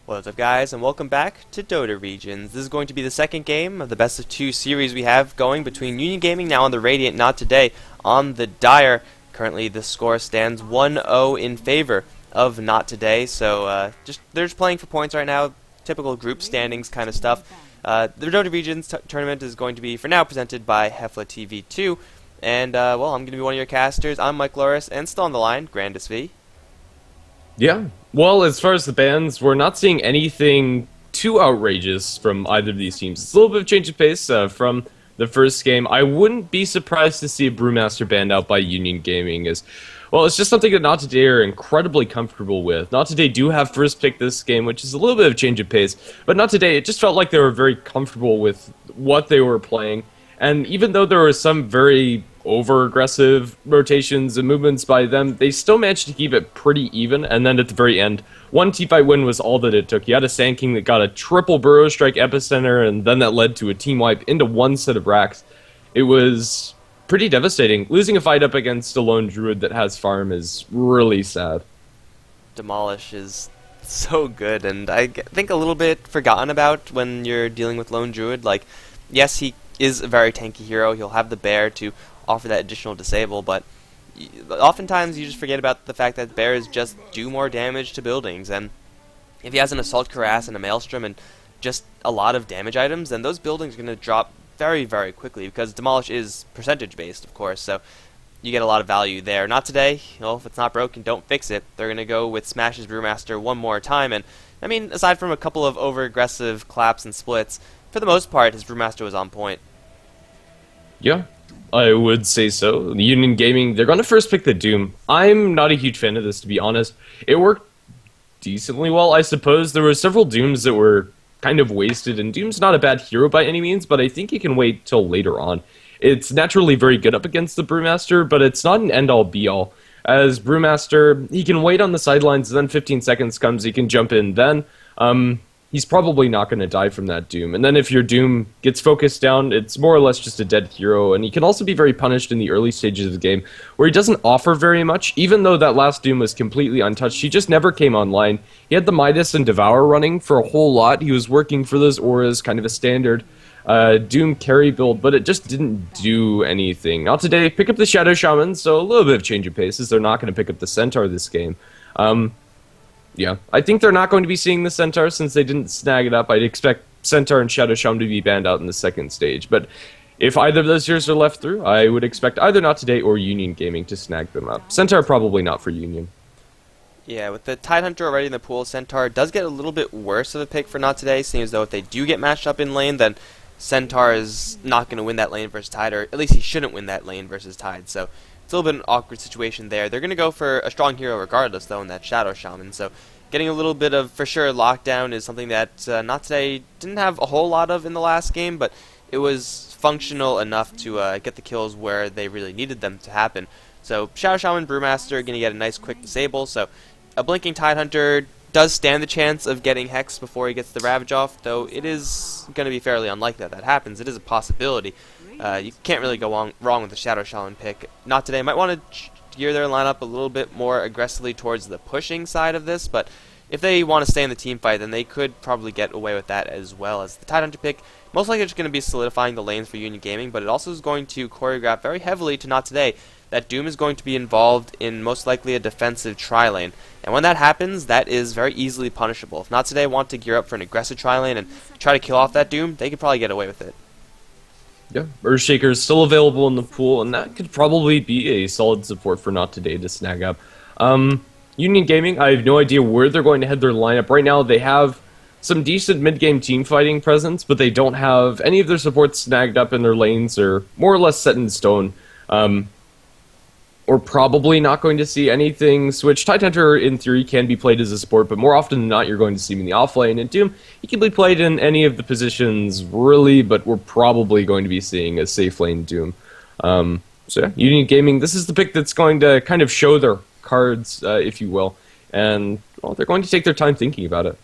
What's up, guys, and welcome back to Dota Regions. This is going to be the second game of the best of two series we have going between Union Gaming, now on the Radiant, not today, on the Dire. Currently, the score stands 1-0 in favor of not today, so they're just playing for points right now, typical group standings kind of stuff. The Dota Regions tournament is going to be, for now, presented by HeflaTV 2, and, I'm going to be one of your casters. I'm Mike Loris, and still on the line, Grandis V. Yeah. Well, as far as the bans, we're not seeing anything too outrageous from either of these teams. It's a little bit of change of pace from the first game. I wouldn't be surprised to see a Brewmaster banned out by Union Gaming. It's just something that Not Today are incredibly comfortable with. Not Today do have first pick this game, which is a little bit of change of pace. But Not Today, it just felt like they were very comfortable with what they were playing. And even though there were some very over-aggressive rotations and movements by them, they still managed to keep it pretty even, and then at the very end, one teamfight win was all that it took. You had a Sand King that got a triple Burrow Strike Epicenter, and then that led to a team wipe into one set of racks. It was pretty devastating. Losing a fight up against a lone Druid that has farm is really sad. Demolish is so good, and I think a little bit forgotten about when you're dealing with lone Druid. Like, yes, he is a very tanky hero. He'll have the bear to offer that additional disable, but oftentimes you just forget about the fact that bears just do more damage to buildings, and if he has an Assault Cuirass and a Maelstrom and just a lot of damage items, then those buildings are going to drop very, very quickly, because Demolish is percentage based, of course, so you get a lot of value there. Not today. If it's not broken, don't fix it. They're going to go with Smash's Brewmaster one more time, and I mean, aside from a couple of over-aggressive claps and splits, for the most part, his Brewmaster was on point. Yeah, I would say so. The Union Gaming, they're going to first pick the Doom. I'm not a huge fan of this, to be honest. It worked decently well, I suppose. There were several Dooms that were kind of wasted, and Doom's not a bad hero by any means, but I think he can wait till later on. It's naturally very good up against the Brewmaster, but it's not an end-all be-all. As Brewmaster, he can wait on the sidelines, then 15 seconds comes, he can jump in then. He's probably not going to die from that Doom. And then if your Doom gets focused down, it's more or less just a dead hero. And he can also be very punished in the early stages of the game, where he doesn't offer very much. Even though that last Doom was completely untouched, he just never came online. He had the Midas and Devour running for a whole lot. He was working for those auras, kind of a standard Doom carry build, but it just didn't do anything. Not today. Pick up the Shadow Shaman, so a little bit of change of paces. They're not going to pick up the Centaur this game. Yeah, I think they're not going to be seeing the Centaur since they didn't snag it up. I'd expect Centaur and Shadow Shaman to be banned out in the second stage. But if either of those heroes are left through, I would expect either Not Today or Union Gaming to snag them up. Centaur probably not for Union. Yeah, with the Tidehunter already in the pool, Centaur does get a little bit worse of a pick for Not Today, seeing as though if they do get matched up in lane, then Centaur is not going to win that lane versus Tide, or at least he shouldn't win that lane versus Tide. So it's a little bit of an awkward situation there. They're going to go for a strong hero regardless, though, in that Shadow Shaman. So getting a little bit of, for sure, lockdown is something that Not Today didn't have a whole lot of in the last game, but it was functional enough to get the kills where they really needed them to happen. So Shadow Shaman, Brewmaster are going to get a nice quick disable, so a Blinking Tidehunter does stand the chance of getting Hex before he gets the Ravage off, though it is going to be fairly unlikely that happens. It is a possibility. You can't really go wrong with the Shadow Shaman pick. Not Today might want to gear their lineup a little bit more aggressively towards the pushing side of this, but if they want to stay in the team fight, then they could probably get away with that as well. As the Tidehunter pick, most likely just going to be solidifying the lanes for Union Gaming, but it also is going to choreograph very heavily to Not Today that Doom is going to be involved in most likely a defensive tri-lane. And when that happens, that is very easily punishable. If Not Today want to gear up for an aggressive tri-lane and try to kill off that Doom, they could probably get away with it. Yeah, Earthshaker is still available in the pool, and that could probably be a solid support for Not Today to snag up. Union Gaming, I have no idea where they're going to head their lineup. Right now, they have some decent mid-game team fighting presence, but they don't have any of their supports snagged up in their lanes or more or less set in stone. We're probably not going to see anything switch. Tidehunter, in theory, can be played as a support, but more often than not, you're going to see him in the offlane. And Doom, he can be played in any of the positions, really, but we're probably going to be seeing a safe lane Doom. So yeah, Union Gaming, this is the pick that's going to kind of show their cards, if you will. And well, they're going to take their time thinking about it.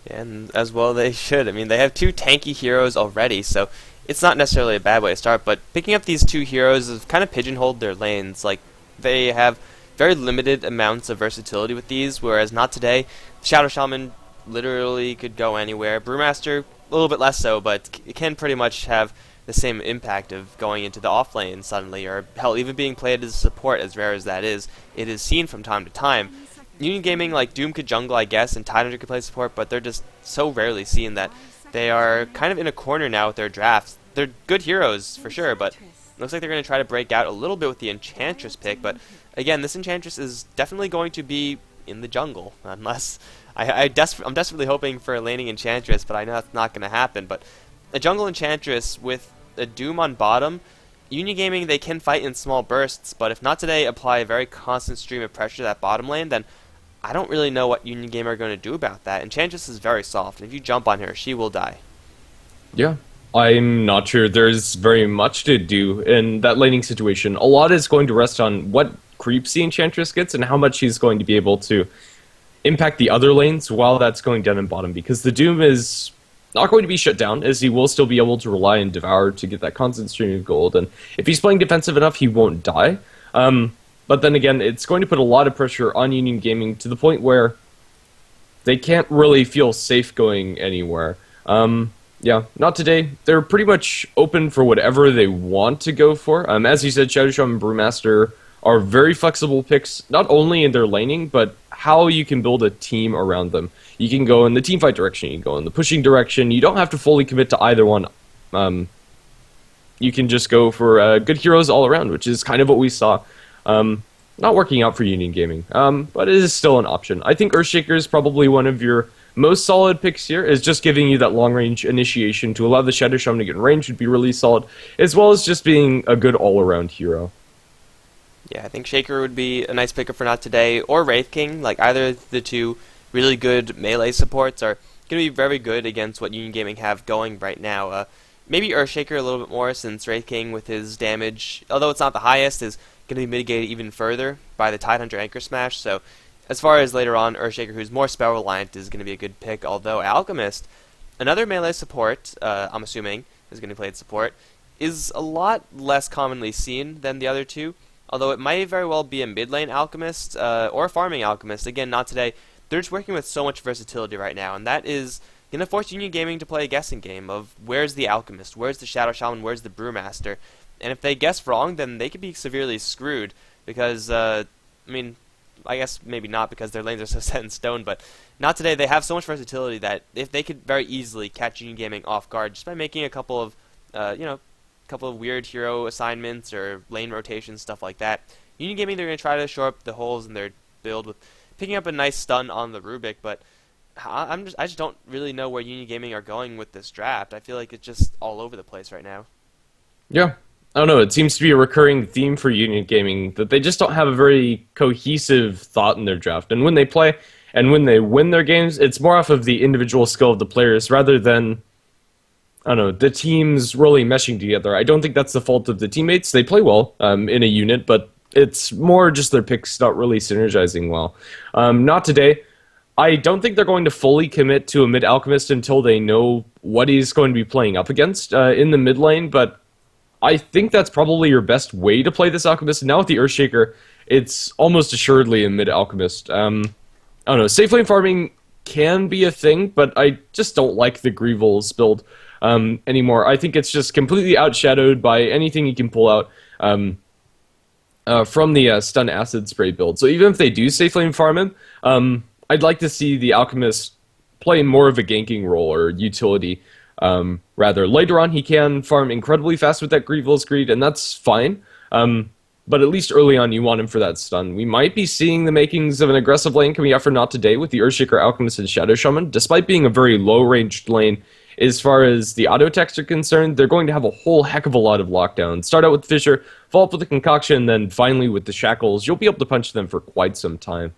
And as well they should. I mean, they have two tanky heroes already, so it's not necessarily a bad way to start, but picking up these two heroes has kind of pigeonholed their lanes. Like, they have very limited amounts of versatility with these, whereas Not Today, Shadow Shaman literally could go anywhere. Brewmaster, a little bit less so, but it can pretty much have the same impact of going into the off lane suddenly, or hell, even being played as a support, as rare as that is. It is seen from time to time. Union Gaming, like Doom could jungle, I guess, and Tidehunter could play support, but they're just so rarely seen that they are kind of in a corner now with their drafts. They're good heroes, for sure, but it looks like they're going to try to break out a little bit with the Enchantress pick, but again, this Enchantress is definitely going to be in the jungle, unless... I'm desperately hoping for a laning Enchantress, but I know that's not going to happen, but a jungle Enchantress with a Doom on bottom, Union Gaming, they can fight in small bursts, but if not today, apply a very constant stream of pressure to that bottom lane, then I don't really know what Union Gaming are going to do about that. Enchantress is very soft, and if you jump on her, she will die. Yeah, I'm not sure there's very much to do in that laning situation. A lot is going to rest on what creeps the Enchantress gets and how much she's going to be able to impact the other lanes while that's going down in bottom, because the Doom is not going to be shut down, as he will still be able to rely on Devour to get that constant stream of gold, and if he's playing defensive enough, he won't die. But then again, it's going to put a lot of pressure on Union Gaming to the point where they can't really feel safe going anywhere. Yeah, not today. They're pretty much open for whatever they want to go for. As you said, Shadow Shaman and Brewmaster are very flexible picks, not only in their laning, but how you can build a team around them. You can go in the teamfight direction, you can go in the pushing direction, you don't have to fully commit to either one. You can just go for good heroes all around, which is kind of what we saw. Not working out for Union Gaming, but it is still an option. I think Earthshaker is probably one of your most solid picks here, is just giving you that long-range initiation to allow the Shadow Shaman to get in range would be really solid, as well as just being a good all-around hero. Yeah, I think Shaker would be a nice pickup for not today, or Wraith King. Like, either of the two really good melee supports are going to be very good against what Union Gaming have going right now. Maybe Earthshaker a little bit more, since Wraith King with his damage, although it's not the highest, is going to be mitigated even further by the Tidehunter Anchor Smash. So as far as later on, Earthshaker, who's more spell reliant, is going to be a good pick, although Alchemist, another melee support, I'm assuming, is going to play at support, is a lot less commonly seen than the other two. Although it might very well be a mid lane Alchemist or a farming Alchemist. Again, not today. They're just working with so much versatility right now, and that is going to force Union Gaming to play a guessing game of where's the Alchemist, where's the Shadow Shaman, where's the Brewmaster. And if they guess wrong, then they could be severely screwed because, I mean, I guess maybe not because their lanes are so set in stone, but not today. They have so much versatility that if they could very easily catch Union Gaming off guard just by making a couple of, couple of weird hero assignments or lane rotations, stuff like that. Union Gaming, they're going to try to shore up the holes in their build with picking up a nice stun on the Rubik, but I just don't really know where Union Gaming are going with this draft. I feel like it's just all over the place right now. Yeah. I don't know, it seems to be a recurring theme for Union Gaming that they just don't have a very cohesive thought in their draft. And when they play and when they win their games, it's more off of the individual skill of the players rather than, I don't know, the teams really meshing together. I don't think that's the fault of the teammates. They play well in a unit, but it's more just their picks not really synergizing well. Not today. I don't think they're going to fully commit to a mid-Alchemist until they know what he's going to be playing up against in the mid lane, but I think that's probably your best way to play this Alchemist. Now with the Earthshaker, it's almost assuredly a mid-Alchemist. I don't know, safe lane farming can be a thing, but I just don't like the Greevils build anymore. I think it's just completely outshadowed by anything you can pull out from the Stun Acid Spray build. So even if they do safe lane farm him, I'd like to see the Alchemist play more of a ganking role or utility. Rather, later on, he can farm incredibly fast with that Greevil's Greed, and that's fine. But at least early on, you want him for that stun. We might be seeing the makings of an aggressive lane coming out for Not Today with the Earthshaker, Alchemist, and Shadow Shaman. Despite being a very low-ranged lane, as far as the auto attacks are concerned, they're going to have a whole heck of a lot of lockdowns. Start out with Fissure, follow up with the Concoction, then finally with the Shackles. You'll be able to punch them for quite some time.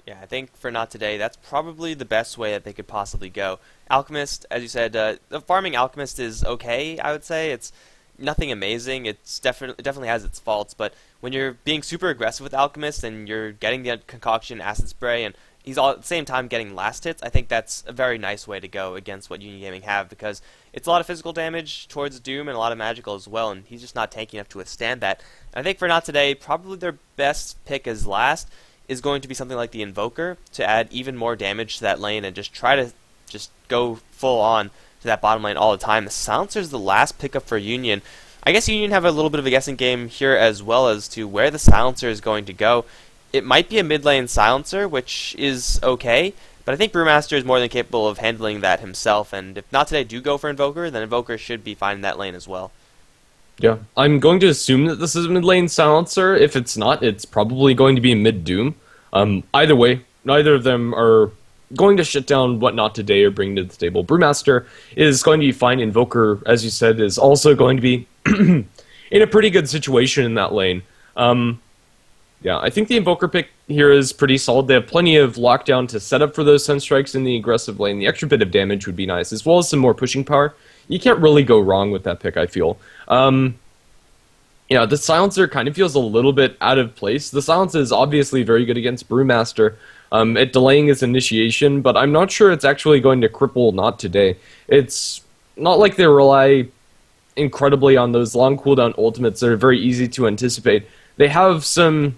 Yeah, I think for Not Today, that's probably the best way that they could possibly go. Alchemist, as you said, the farming Alchemist is okay, I would say. It's nothing amazing. It's definitely has its faults, but when you're being super aggressive with Alchemist and you're getting the Concoction, Acid Spray, and he's all at the same time getting last hits, I think that's a very nice way to go against what Union Gaming have, because it's a lot of physical damage towards Doom and a lot of magical as well, and he's just not tanky enough to withstand that. And I think for Not Today, probably their best pick is last. is going to be something like the Invoker to add even more damage to that lane and just try to just go full on to that bottom lane all the time. The Silencer is the last pickup for Union. I guess Union have a little bit of a guessing game here as well as to where the Silencer is going to go. It might be a mid lane Silencer, which is okay, but I think Brewmaster is more than capable of handling that himself, and if not today do go for Invoker, then Invoker should be fine in that lane as well. Yeah, I'm going to assume that this is a mid lane Silencer. If it's not, it's probably going to be a mid Doom. Either way, neither of them are going to shut down Whatnot today or bring to the table. Brewmaster is going to be fine. Invoker, as you said, is also going to be in a pretty good situation in that lane. Yeah, I think the Invoker pick here is pretty solid. They have plenty of lockdown to set up for those Sunstrikes in the aggressive lane. The extra bit of damage would be nice, as well as some more pushing power. You can't really go wrong with that pick, I feel. Yeah, the Silencer kind of feels a little bit out of place. The Silencer is obviously very good against Brewmaster at delaying his initiation, but I'm not sure it's actually going to cripple Not today. It's not like they rely incredibly on those long cooldown ultimates that are very easy to anticipate. They have some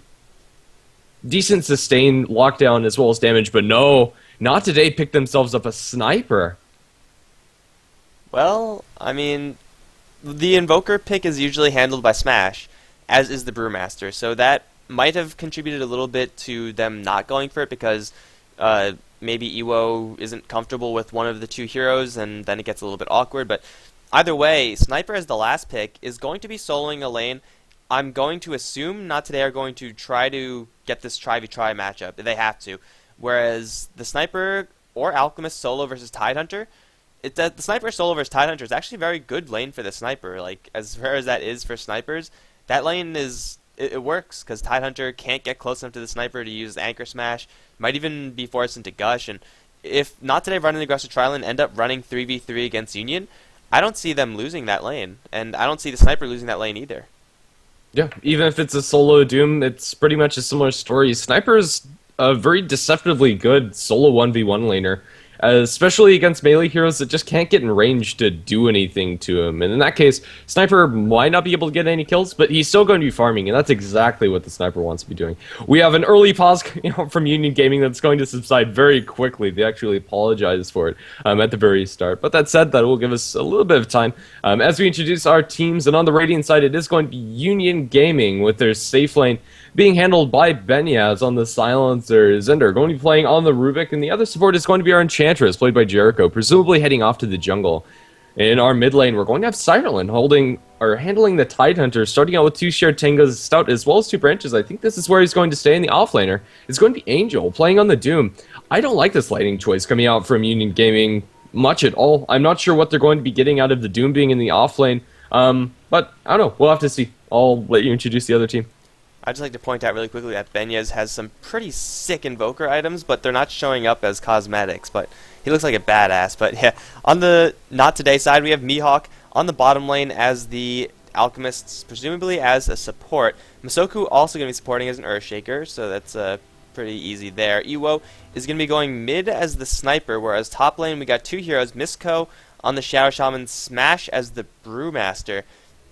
decent sustained lockdown as well as damage, but no, Not today picked themselves up a sniper. Well, I mean, the Invoker pick is usually handled by Smash, as is the Brewmaster, so that might have contributed a little bit to them not going for it because maybe Iwo isn't comfortable with one of the two heroes and then it gets a little bit awkward, but either way, Sniper as the last pick is going to be soloing a lane. I'm going to assume Not today are going to try to get this try-v-try matchup. They have to. Whereas the Sniper or Alchemist solo versus Tidehunter, the Sniper solo versus Tidehunter is actually a very good lane for the Sniper. Like, as fair as that is for snipers, that lane is... It works, because Tidehunter can't get close enough to the Sniper to use Anchor Smash, might even be forced into Gush, and if Not today running the aggressive tri lane end up running 3v3 against Union, I don't see them losing that lane, and I don't see the Sniper losing that lane either. Yeah, even if it's a solo Doom, it's pretty much a similar story. Sniper's a very deceptively good solo 1v1 laner, especially against melee heroes that just can't get in range to do anything to him. And in that case, Sniper might not be able to get any kills, but he's still going to be farming, and that's exactly what the Sniper wants to be doing. We have an early pause from Union Gaming that's going to subside very quickly. They actually apologize for it at the very start. But that said, that will give us a little bit of time as we introduce our teams. And on the Radiant side, it is going to be Union Gaming with their safe lane being handled by Benyaz on the Silencer. Zender going to be playing on the Rubik, and the other support is going to be our Enchantress, played by Jericho, presumably heading off to the jungle. In our mid lane, we're going to have Siren handling the Tidehunter, starting out with two shared Tenga's Stout as well as two branches. I think this is where he's going to stay in the offlaner. It's going to be Angel playing on the Doom. I don't like this lighting choice coming out from Union Gaming much at all. I'm not sure what they're going to be getting out of the Doom being in the offlane, but I don't know. We'll have to see. I'll let you introduce the other team. I'd just like to point out really quickly that Benyaz has some pretty sick Invoker items, but they're not showing up as cosmetics, but he looks like a badass. But yeah, on the Not Today side, we have Mihawk on the bottom lane as the Alchemists, presumably as a support. Masoku also going to be supporting as an Earthshaker, so that's pretty easy there. Iwo is going to be going mid as the Sniper, whereas top lane we got two heroes, Misko on the Shadow Shaman, Smash as the Brewmaster.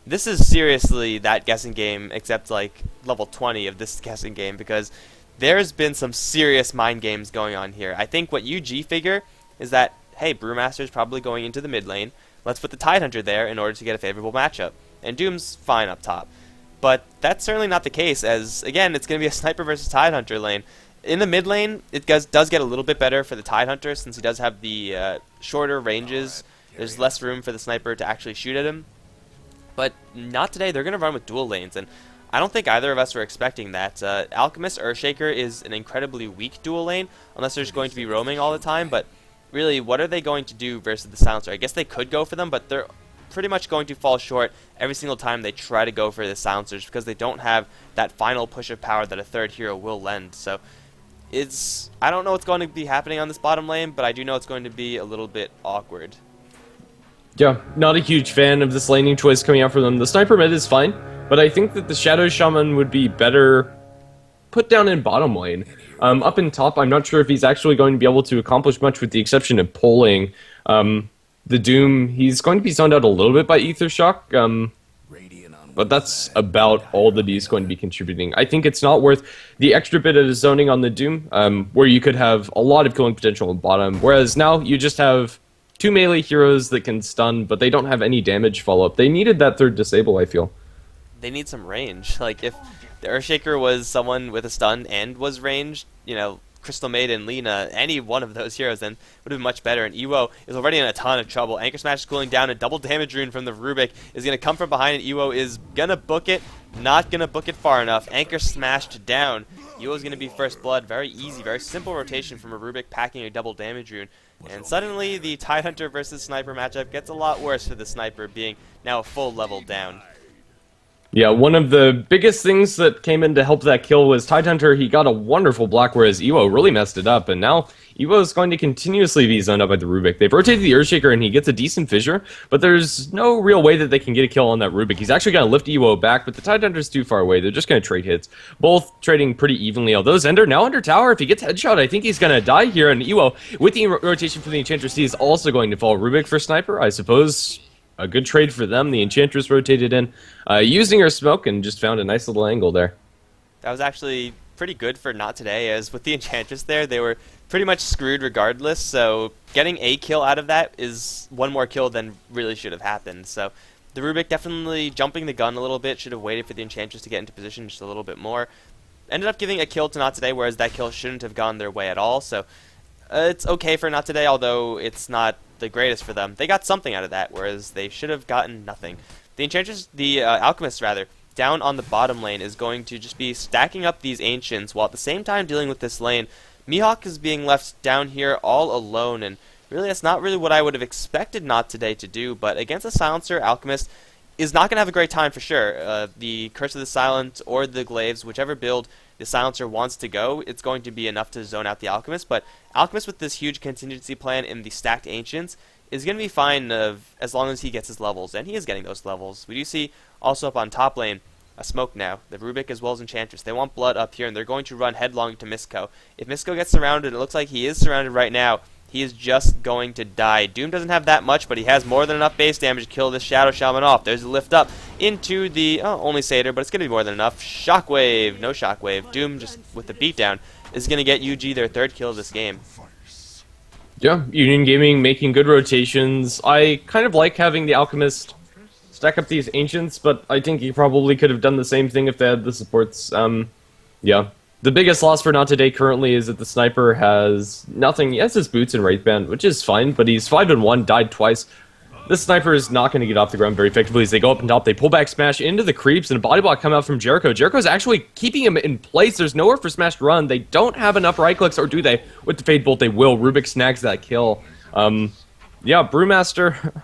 This is seriously that guessing game, except like level 20 of this guessing game, because there's been some serious mind games going on here. I think what UG figure is that, hey, Brewmaster's probably going into the mid lane. Let's put the Tidehunter there in order to get a favorable matchup. And Doom's fine up top. But that's certainly not the case, as, again, it's going to be a Sniper versus Tidehunter lane. In the mid lane, it does get a little bit better for the Tidehunter, since he does have the shorter ranges. There's less room for the Sniper to actually shoot at him. But Not today, they're going to run with dual lanes, and I don't think either of us were expecting that. Alchemist Earthshaker is an incredibly weak dual lane, unless they're just going to be roaming all the time, but really, what are they going to do versus the Silencer? I guess they could go for them, but they're pretty much going to fall short every single time they try to go for the Silencers, because they don't have that final push of power that a third hero will lend. So, I don't know what's going to be happening on this bottom lane, but I do know it's going to be a little bit awkward. Yeah, not a huge fan of this laning choice coming out for them. The Sniper mid is fine, but I think that the Shadow Shaman would be better put down in bottom lane. Up in top, I'm not sure if he's actually going to be able to accomplish much with the exception of pulling. The Doom, he's going to be zoned out a little bit by Ether Shock. but that's about all that he's going to be contributing. I think it's not worth the extra bit of zoning on the Doom, where you could have a lot of killing potential on bottom, whereas now you just have two melee heroes that can stun, but they don't have any damage follow-up. They needed that third disable, I feel. They need some range. Like, if the Earthshaker was someone with a stun and was ranged, you know, Crystal Maiden, Lina, any one of those heroes, then would have been much better. And Ewo is already in a ton of trouble. Anchor Smash is cooling down. A double damage rune from the Rubik is going to come from behind, and Ewo is going to book it. Not going to book it far enough. Anchor smashed down. Ewo's going to be first blood. Very easy, very simple rotation from a Rubik packing a double damage rune. And suddenly, the Tidehunter versus Sniper matchup gets a lot worse for the Sniper, being now a full level down. Yeah, one of the biggest things that came in to help that kill was Tidehunter. He got a wonderful block, whereas Ewo really messed it up, and now Ewo is going to continuously be zoned up by the Rubik. They've rotated the Earthshaker, and he gets a decent fissure, but there's no real way that they can get a kill on that Rubik. He's actually going to lift Ewo back, but the Tidehunter's too far away. They're just going to trade hits, both trading pretty evenly. Although Zender now under tower, if he gets headshot, I think he's going to die here, and Ewo, with the rotation from the Enchantress, he is also going to fall. Rubik for Sniper, I suppose. A good trade for them. The Enchantress rotated in, using her smoke, and just found a nice little angle there. That was actually pretty good for Not Today, as with the Enchantress there, they were pretty much screwed regardless, so getting a kill out of that is one more kill than really should have happened. So the Rubik definitely jumping the gun a little bit, should have waited for the Enchantress to get into position just a little bit more. Ended up giving a kill to Not Today, whereas that kill shouldn't have gone their way at all, so it's okay for Not Today, although it's not the greatest for them. They got something out of that, whereas they should have gotten nothing. The Enchantress, the Alchemist rather, down on the bottom lane is going to just be stacking up these Ancients while at the same time dealing with this lane. Mihawk is being left down here all alone, and really that's not really what I would have expected Not Today to do, but against a Silencer, Alchemist is not going to have a great time for sure. The Curse of the Silent or the Glaives, whichever build the Silencer wants to go, it's going to be enough to zone out the Alchemist, but Alchemist with this huge contingency plan in the stacked Ancients is going to be fine as long as he gets his levels, and he is getting those levels. We do see also up on top lane a smoke now, the Rubik as well as Enchantress. They want blood up here, and they're going to run headlong to Misko. If Misko gets surrounded, it looks like he is surrounded right now, he is just going to die. Doom doesn't have that much, but he has more than enough base damage to kill this Shadow Shaman off. There's a lift up into the, only Satyr, but it's going to be more than enough. Shockwave, no Shockwave. Doom, just with the beatdown, is going to get UG their third kill of this game. Yeah, Union Gaming making good rotations. I kind of like having the Alchemist stack up these Ancients, but I think he probably could have done the same thing if they had the supports. Yeah. The biggest loss for Not Today currently is that the Sniper has nothing. He has his boots and Wraithband, which is fine, but he's 5-1, died twice. This Sniper is not going to get off the ground very effectively as they go up and top. They pull back Smash into the creeps, and a body block come out from Jericho. Jericho's actually keeping him in place. There's nowhere for Smash to run. They don't have enough right clicks, or do they? With the Fade Bolt, they will. Rubik snags that kill. Yeah, Brewmaster,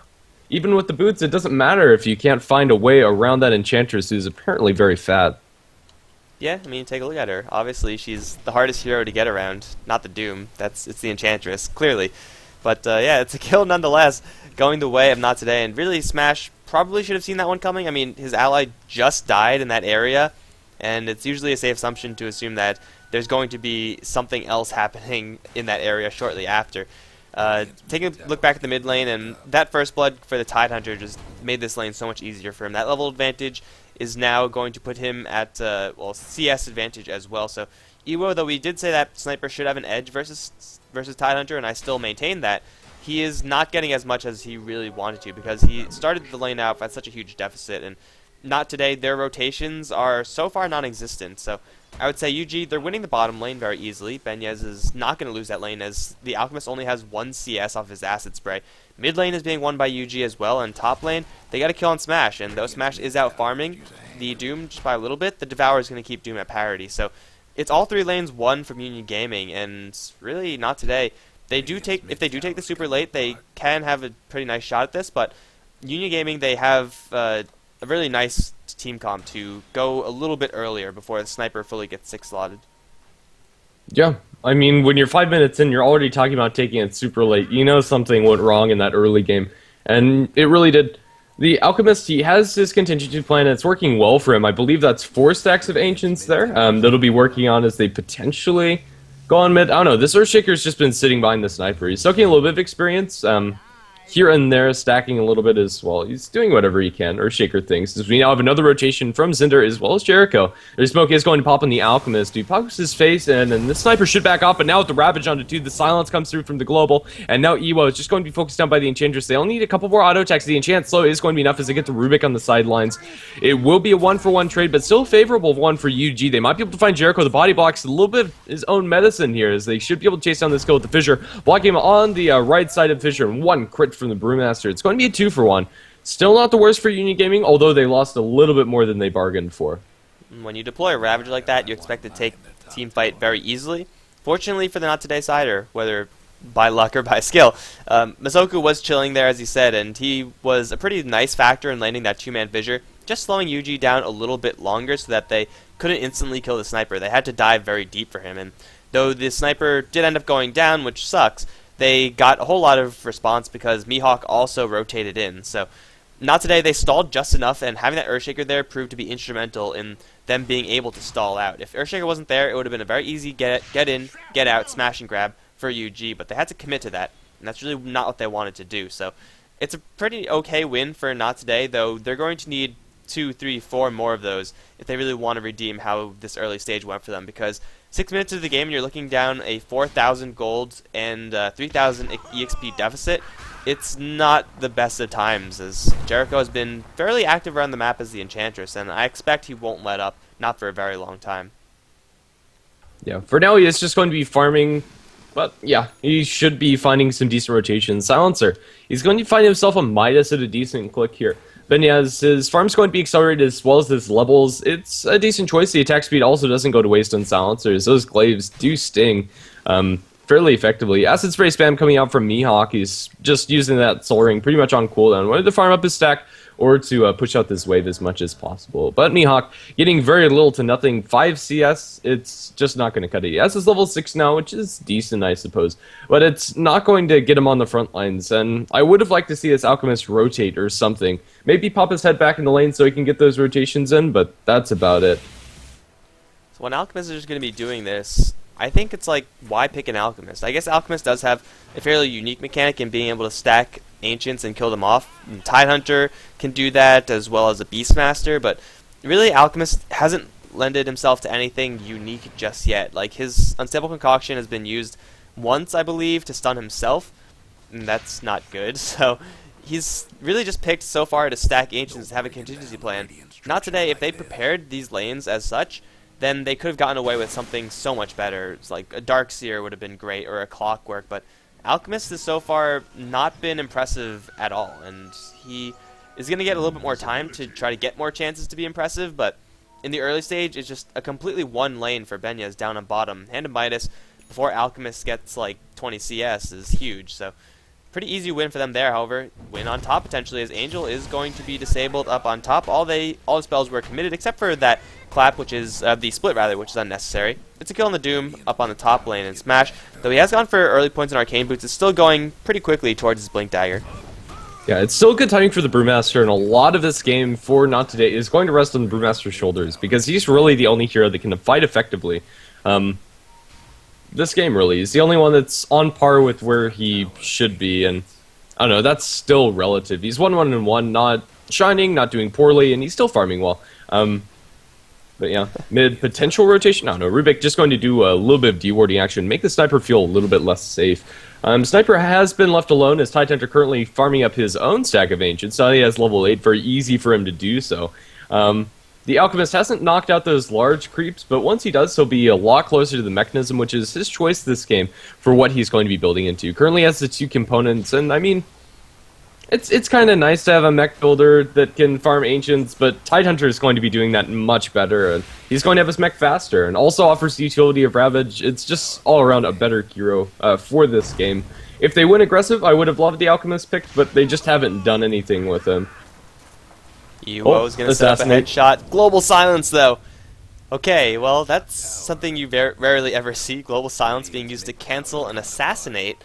even with the boots, it doesn't matter if you can't find a way around that Enchantress, who's apparently very fat. Yeah, I mean, take a look at her. Obviously, she's the hardest hero to get around. Not the Doom. It's the Enchantress, clearly. But, yeah, it's a kill nonetheless, going the way of Not Today. And really, Smash probably should have seen that one coming. I mean, his ally just died in that area, and it's usually a safe assumption to assume that there's going to be something else happening in that area shortly after. Taking a look back at the mid lane, and that first blood for the Tidehunter just made this lane so much easier for him. That level advantage is now going to put him at, CS advantage as well. So Ewo, though we did say that Sniper should have an edge versus Tidehunter, and I still maintain that, he is not getting as much as he really wanted to, because he started the lane out at such a huge deficit, and Not Today, their rotations are so far non-existent. So I would say UG, they're winning the bottom lane very easily. Benyez is not going to lose that lane, as the Alchemist only has 1 CS off his Acid Spray. Mid lane is being won by UG as well, and top lane, they got a kill on Smash, and though Smash is out farming the Doom just by a little bit, the Devour is going to keep Doom at parity. So it's all 3 lanes won from Union Gaming, and really Not Today. If they do take the super late, they can have a pretty nice shot at this, but Union Gaming, they have a really nice team comp to go a little bit earlier before the Sniper fully gets 6 slotted. Yeah, I mean, when you're 5 minutes in, you're already talking about taking it super late. You know something went wrong in that early game, and it really did. The Alchemist, he has his contingency plan, and it's working well for him. I believe that's 4 stacks of Ancients there that'll be working on as they potentially go on mid. I don't know, this Earthshaker's just been sitting behind the Sniper. He's soaking a little bit of experience. here and there, stacking a little bit as well. He's doing whatever he can, or Shaker thinks. As we now have another rotation from Zinder as well as Jericho. Their smoke is going to pop on the Alchemist. He pops his face, and then the Sniper should back off, but now with the Ravage onto 2, the silence comes through from the Global, and now Ewo is just going to be focused down by the Enchantress. They only need a couple more auto attacks. The Enchant Slow is going to be enough as they get to Rubik on the sidelines. It will be a 1-for-1 trade, but still a favorable one for UG. They might be able to find Jericho. The body blocks a little bit of his own medicine here, as they should be able to chase down this kill with the Fissure, blocking him on the right side of Fissure, and 1 crit from the Brewmaster. It's going to be a 2-for-1. Still not the worst for Union Gaming, although they lost a little bit more than they bargained for. When you deploy a Ravager like that, you expect to take team fight very easily. Fortunately for the Not Today side, or whether by luck or by skill, Masoku was chilling there, as he said, and he was a pretty nice factor in landing that 2-man Fissure, just slowing UG down a little bit longer so that they couldn't instantly kill the Sniper. They had to dive very deep for him, and though the Sniper did end up going down, which sucks, they got a whole lot of response because Mihawk also rotated in. So Not Today, they stalled just enough, and having that Earthshaker there proved to be instrumental in them being able to stall out. If Earthshaker wasn't there, it would have been a very easy get in, get out, smash and grab for UG, but they had to commit to that, and that's really not what they wanted to do. So it's a pretty okay win for Not Today, though they're going to need 2, 3, 4 more of those if they really want to redeem how this early stage went for them, because 6 minutes into the game, you're looking down a 4,000 gold and 3,000 EXP deficit. It's not the best of times, as Jericho has been fairly active around the map as the Enchantress, and I expect he won't let up, not for a very long time. Yeah, for now he is just going to be farming, but yeah, he should be finding some decent rotations. Silencer, he's going to find himself a Midas at a decent click here. Then yeah, his farm's going to be accelerated as well as his levels. It's a decent choice. The attack speed also doesn't go to waste on Silencers. Those glaives do sting fairly effectively. Acid Spray spam coming out from Mihawk. He's just using that Soul Ring pretty much on cooldown. Wanted to farm up his stack or to push out this wave as much as possible. But Mihawk getting very little to nothing. 5 CS, it's just not going to cut it. He has his level 6 now, which is decent, I suppose. But it's not going to get him on the front lines. And I would have liked to see this Alchemist rotate or something. Maybe pop his head back in the lane so he can get those rotations in, but that's about it. So when Alchemist is going to be doing this, I think it's like, why pick an Alchemist? I guess Alchemist does have a fairly unique mechanic in being able to stack Ancients and kill them off. And Tidehunter can do that, as well as a Beastmaster, but really Alchemist hasn't lended himself to anything unique just yet. Like, his Unstable Concoction has been used once, I believe, to stun himself, and that's not good, so he's really just picked so far to stack Ancients to have a contingency plan. Not Today, if they prepared these lanes as such, then they could have gotten away with something so much better. It's like a Darkseer would have been great, or a Clockwork, but Alchemist has so far not been impressive at all, and he is going to get a little bit more time to try to get more chances to be impressive, but in the early stage, it's just a completely one lane for Benyas down on bottom. Hand of Midas before Alchemist gets like 20 CS is huge, so pretty easy win for them there. However, win on top potentially, as Angel is going to be disabled up on top. All the spells were committed except for that clap, which is the split rather, which is unnecessary. It's a kill on the Doom up on the top lane and Smash. Though he has gone for early points in Arcane Boots, it's still going pretty quickly towards his Blink Dagger. Yeah, it's still good timing for the Brewmaster, and a lot of this game for Not Today is going to rest on the Brewmaster's shoulders, because he's really the only hero that can fight effectively. This game really is the only one that's on par with where he should be, and I don't know, that's still relative. He's 1-1-1, not shining, not doing poorly, and he's still farming well. But yeah, mid potential rotation, I don't know, Rubik just going to do a little bit of dewarding action, make the Sniper feel a little bit less safe. Sniper has been left alone as Tidehunter currently farming up his own stack of Ancients. Now he has level 8, very easy for him to do so. The Alchemist hasn't knocked out those large creeps, but once he does, he'll be a lot closer to the Mechanism, which is his choice this game for what he's going to be building into. Currently has the 2 components, and I mean, it's kind of nice to have a mech builder that can farm Ancients, but Tidehunter is going to be doing that much better, and he's going to have his mech faster, and also offers the utility of Ravage. It's just all around a better hero for this game. If they went aggressive, I would have loved the Alchemist pick, but they just haven't done anything with him. Ewo's going to set up a headshot. Global Silence, though. Okay, well, that's something you rarely ever see. Global Silence being used to cancel and assassinate.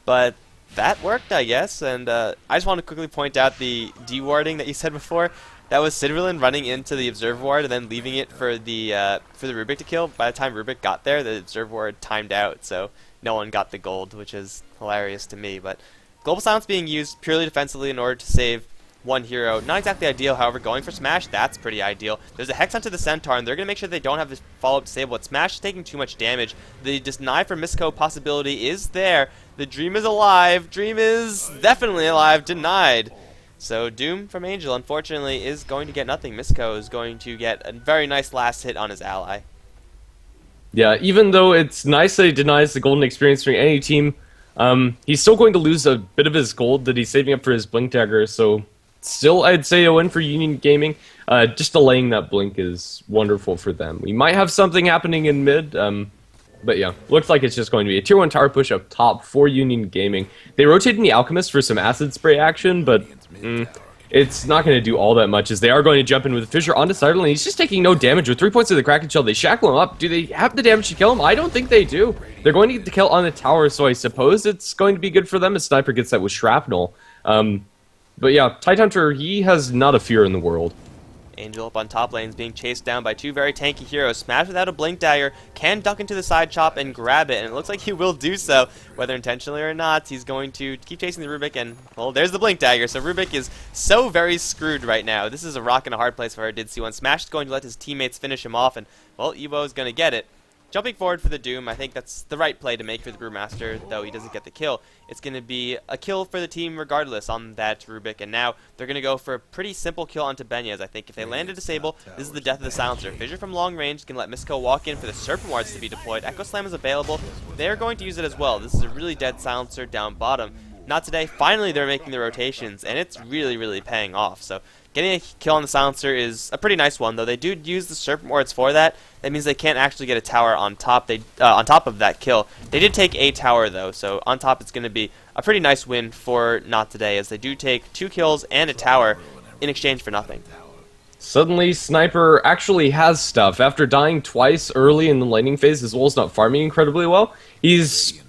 But that worked, I guess. And I just want to quickly point out the dewarding that you said before. That was Sidverlin running into the Observe Ward and then leaving it for the Rubik to kill. By the time Rubik got there, the Observe Ward timed out, so no one got the gold, which is hilarious to me. But Global Silence being used purely defensively in order to save one hero. Not exactly ideal, however, going for Smash, that's pretty ideal. There's a Hex onto the Centaur, and they're going to make sure they don't have this follow-up disable. Smash is taking too much damage. The deny for Misco possibility is there. The Dream is alive. Dream is definitely alive. Denied. So Doom from Angel, unfortunately, is going to get nothing. Misco is going to get a very nice last hit on his ally. Yeah, even though it's nice that he denies the golden experience from any team, he's still going to lose a bit of his gold that he's saving up for his Blink Dagger, so still, I'd say a win for Union Gaming. Just delaying that blink is wonderful for them. We might have something happening in mid, but yeah, looks like it's just going to be a tier 1 tower push up top for Union Gaming. They rotated the Alchemist for some acid spray action, but it's not going to do all that much, as they are going to jump in with Fissure onto Sidle, and he's just taking no damage with 3 points of the Kraken Shell. They shackle him up. Do they have the damage to kill him? I don't think they do. They're going to get the kill on the tower, so I suppose it's going to be good for them as Sniper gets that with Shrapnel. But yeah, Tidehunter, he has not a fear in the world. Angel up on top lane is being chased down by two very tanky heroes. Smash without a Blink Dagger can duck into the side chop and grab it, and it looks like he will do so, whether intentionally or not. He's going to keep chasing the Rubik, and, well, there's the Blink Dagger. So Rubik is so very screwed right now. This is a rock and a hard place for her. Did see one. Smash is going to let his teammates finish him off, and, well, Evo is going to get it. Jumping forward for the Doom, I think that's the right play to make for the Brewmaster, though he doesn't get the kill. It's going to be a kill for the team regardless on that Rubik, and now they're going to go for a pretty simple kill onto Benyaz. I think if they land a disable, this is the death of the Silencer. Fissure from long range can let Misco walk in for the Serpent Wards to be deployed. Echo Slam is available. They're going to use it as well. This is a really dead Silencer down bottom. Not today. Finally, they're making the rotations, and it's really, really paying off. So getting a kill on the Silencer is a pretty nice one, though they do use the Serpent Wards for that. That means they can't actually get a tower on top. On top of that kill. They did take a tower, though, so on top it's going to be a pretty nice win for Not Today, as they do take 2 kills and a tower in exchange for nothing. Suddenly, Sniper actually has stuff. After dying twice early in the laning phase, as well as not farming incredibly well, he's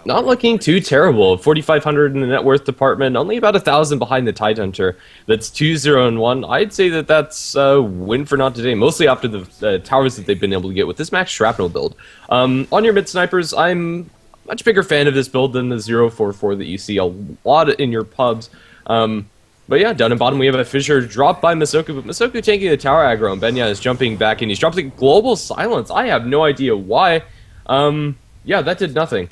not looking too terrible. 4,500 in the net worth department, only about 1,000 behind the Tidehunter. That's 2-0-1. I'd say that that's a win for Not Today, mostly after the towers that they've been able to get with this max Shrapnel build. On your mid snipers, I'm a much bigger fan of this build than the 0-4-4 that you see a lot in your pubs. But yeah, down in bottom we have a Fissure dropped by Masoku, but Masoku taking the tower aggro, and Benya is jumping back, and he's dropping Global Silence. I have no idea why. Yeah, that did nothing.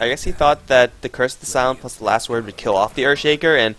I guess he thought that the Curse of the Silent plus the last word would kill off the Earthshaker, and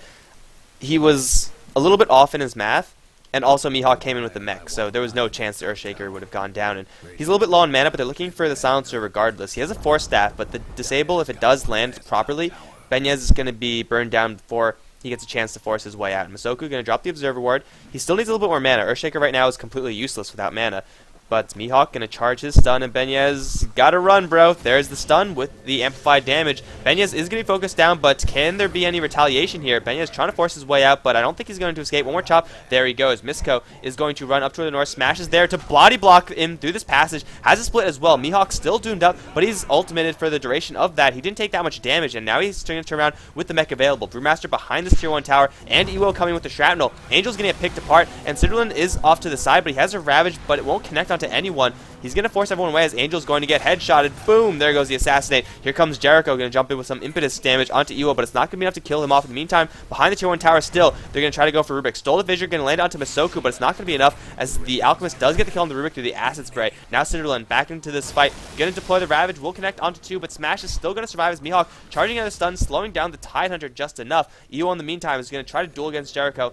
he was a little bit off in his math, and also Mihawk came in with the mech, so there was no chance the Earthshaker would have gone down, and he's a little bit low on mana, but they're looking for the Silencer regardless. He has a Force Staff, but the Disable, if it does land properly, Benyaz is going to be burned down before he gets a chance to force his way out. Masoku going to drop the Observer Ward. He still needs a little bit more mana. Earthshaker right now is completely useless without mana. But Mihawk going to charge his stun, and Benyaz gotta run, bro. There's the stun with the amplified damage. Benyaz is going to be focused down, but can there be any retaliation here? Benyaz trying to force his way out, but I don't think he's going to escape. One more chop. There he goes. Misco is going to run up toward the north. Smashes there to body block him through this passage. Has a split as well. Mihawk still doomed up, but he's ultimated for the duration of that. He didn't take that much damage, and now he's going to turn around with the mech available. Brewmaster behind this tier 1 tower, and Iwo coming with the Shrapnel. Angel's going to get picked apart, and Cinderland is off to the side, but he has a Ravage, but it won't connect onto anyone. He's going to force everyone away as Angel's going to get headshotted. Boom! There goes the Assassinate. Here comes Jericho, going to jump in with some impetus damage onto Iwo, but it's not going to be enough to kill him off. In the meantime, behind the tier 1 tower still, they're going to try to go for Rubik. Stole the Fissure, going to land onto Masoku, but it's not going to be enough as the Alchemist does get the kill on the Rubik through the Acid Spray. Now Cinderland back into this fight. Going to deploy the Ravage, will connect onto 2, but Smash is still going to survive as Mihawk charging out the stun, slowing down the Tidehunter just enough. Iwo in the meantime is going to try to duel against Jericho.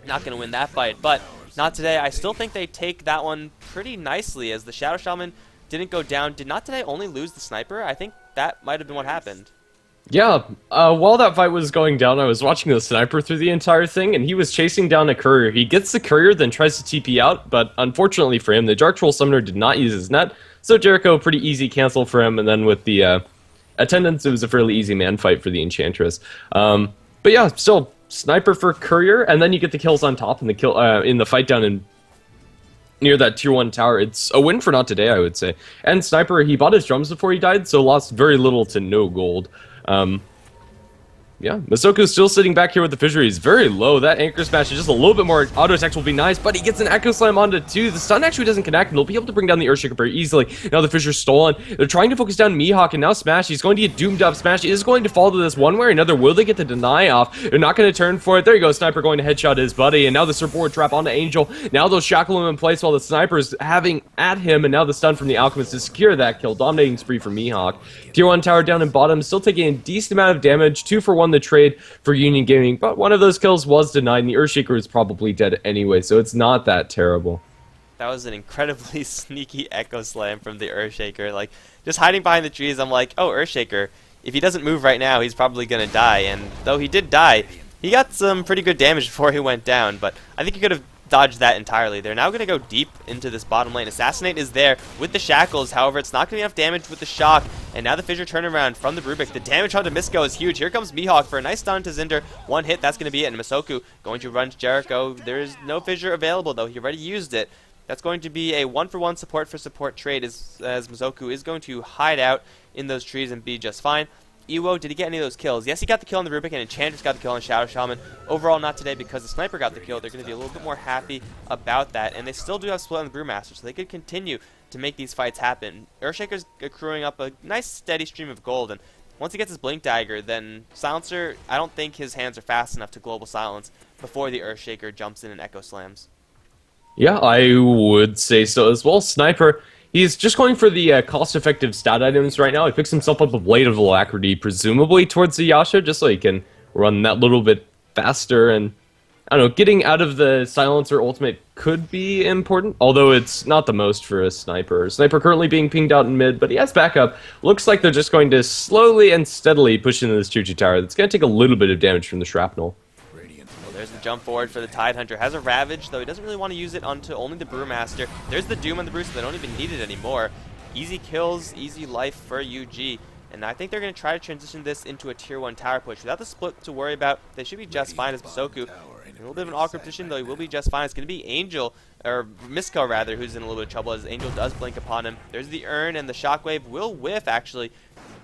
Not going to win that fight, but Not Today. I still think they take that one pretty nicely as the Shadow Shaman didn't go down. Did Not Today only lose the Sniper? I think that might have been what happened. Yeah, while that fight was going down, I was watching the Sniper through the entire thing, and he was chasing down a Courier. He gets the Courier, then tries to TP out, but unfortunately for him, the Dark Troll Summoner did not use his net, so Jericho, pretty easy cancel for him, and then with the attendance, it was a fairly easy man fight for the Enchantress. But yeah, still, Sniper for Courier, and then you get the kills on top in the kill in the fight down in near that tier 1 tower. It's a win for Not Today, I would say. And Sniper, he bought his drums before he died, so lost very little to no gold. Yeah, Masoku's still sitting back here with the Fissure. He's very low. That Anchor Smash is just a little bit more auto attacks will be nice, but he gets an Echo Slam onto 2. The stun actually doesn't connect, and they'll be able to bring down the Earthshaker very easily. Now the Fissure's stolen. They're trying to focus down Mihawk, and now Smash. He's going to get doomed up. Smash is going to fall to this one way or another. Will they get the deny off? They're not going to turn for it. There you go. Sniper going to headshot his buddy, and now the Surfboard trap onto Angel. Now they'll shackle him in place while the Sniper's having at him, and now the stun from the Alchemist to secure that kill. Dominating spree for Mihawk. Tier 1 tower down in bottom, still taking a decent amount of damage. 2 for 1 the trade for Union Gaming, but one of those kills was denied, and the Earthshaker is probably dead anyway, so it's not that terrible. That was an incredibly sneaky Echo Slam from the Earthshaker. Like, just hiding behind the trees, I'm like, oh, Earthshaker, if he doesn't move right now, he's probably going to die. And though he did die, he got some pretty good damage before he went down, but I think he could have dodged that entirely. They're now going to go deep into this bottom lane. Assassinate is there with the shackles, however, it's not going to be enough damage with the shock, and now the Fissure turnaround from the Rubik. The damage onto Misko is huge. Here comes Mihawk for a nice stun to Zinder. One hit, that's going to be it, and Masoku going to run to Jericho. There is no Fissure available, though. He already used it. That's going to be a 1-for-1 support for support trade as Masoku is going to hide out in those trees and be just fine. Iwo, did he get any of those kills? Yes, he got the kill on the Rubik, and Enchantress got the kill on Shadow Shaman. Overall, not today because the Sniper got the kill. They're going to be a little bit more happy about that, and they still do have split on the Brewmaster, so they could continue to make these fights happen. Earthshaker's accruing up a nice steady stream of gold, and once he gets his Blink Dagger, then Silencer, I don't think his hands are fast enough to global silence before the Earthshaker jumps in and Echo Slams. Yeah, I would say so as well. Sniper, he's just going for the cost-effective stat items right now. He picks himself up a Blade of Alacrity, presumably towards the Yasha, just so he can run that little bit faster. And, I don't know, getting out of the Silencer ultimate could be important, although it's not the most for a Sniper. Sniper currently being pinged out in mid, but he has backup. Looks like they're just going to slowly and steadily push into this Choo-Choo Tower. That's going to take a little bit of damage from the Shrapnel. There's the jump forward for the Tidehunter. Has a Ravage, though he doesn't really want to use it onto only the Brewmaster. There's the Doom on the Brew, so they don't even need it anymore. Easy kills, easy life for UG. And I think they're going to try to transition this into a Tier 1 tower push. Without the split to worry about, they should be just fine as Masoku. A little bit of an awkward position, though he will be just fine. It's going to be Angel, or Misko rather, who's in a little bit of trouble as Angel does blink upon him. There's the Urn, and the Shockwave will whiff, actually.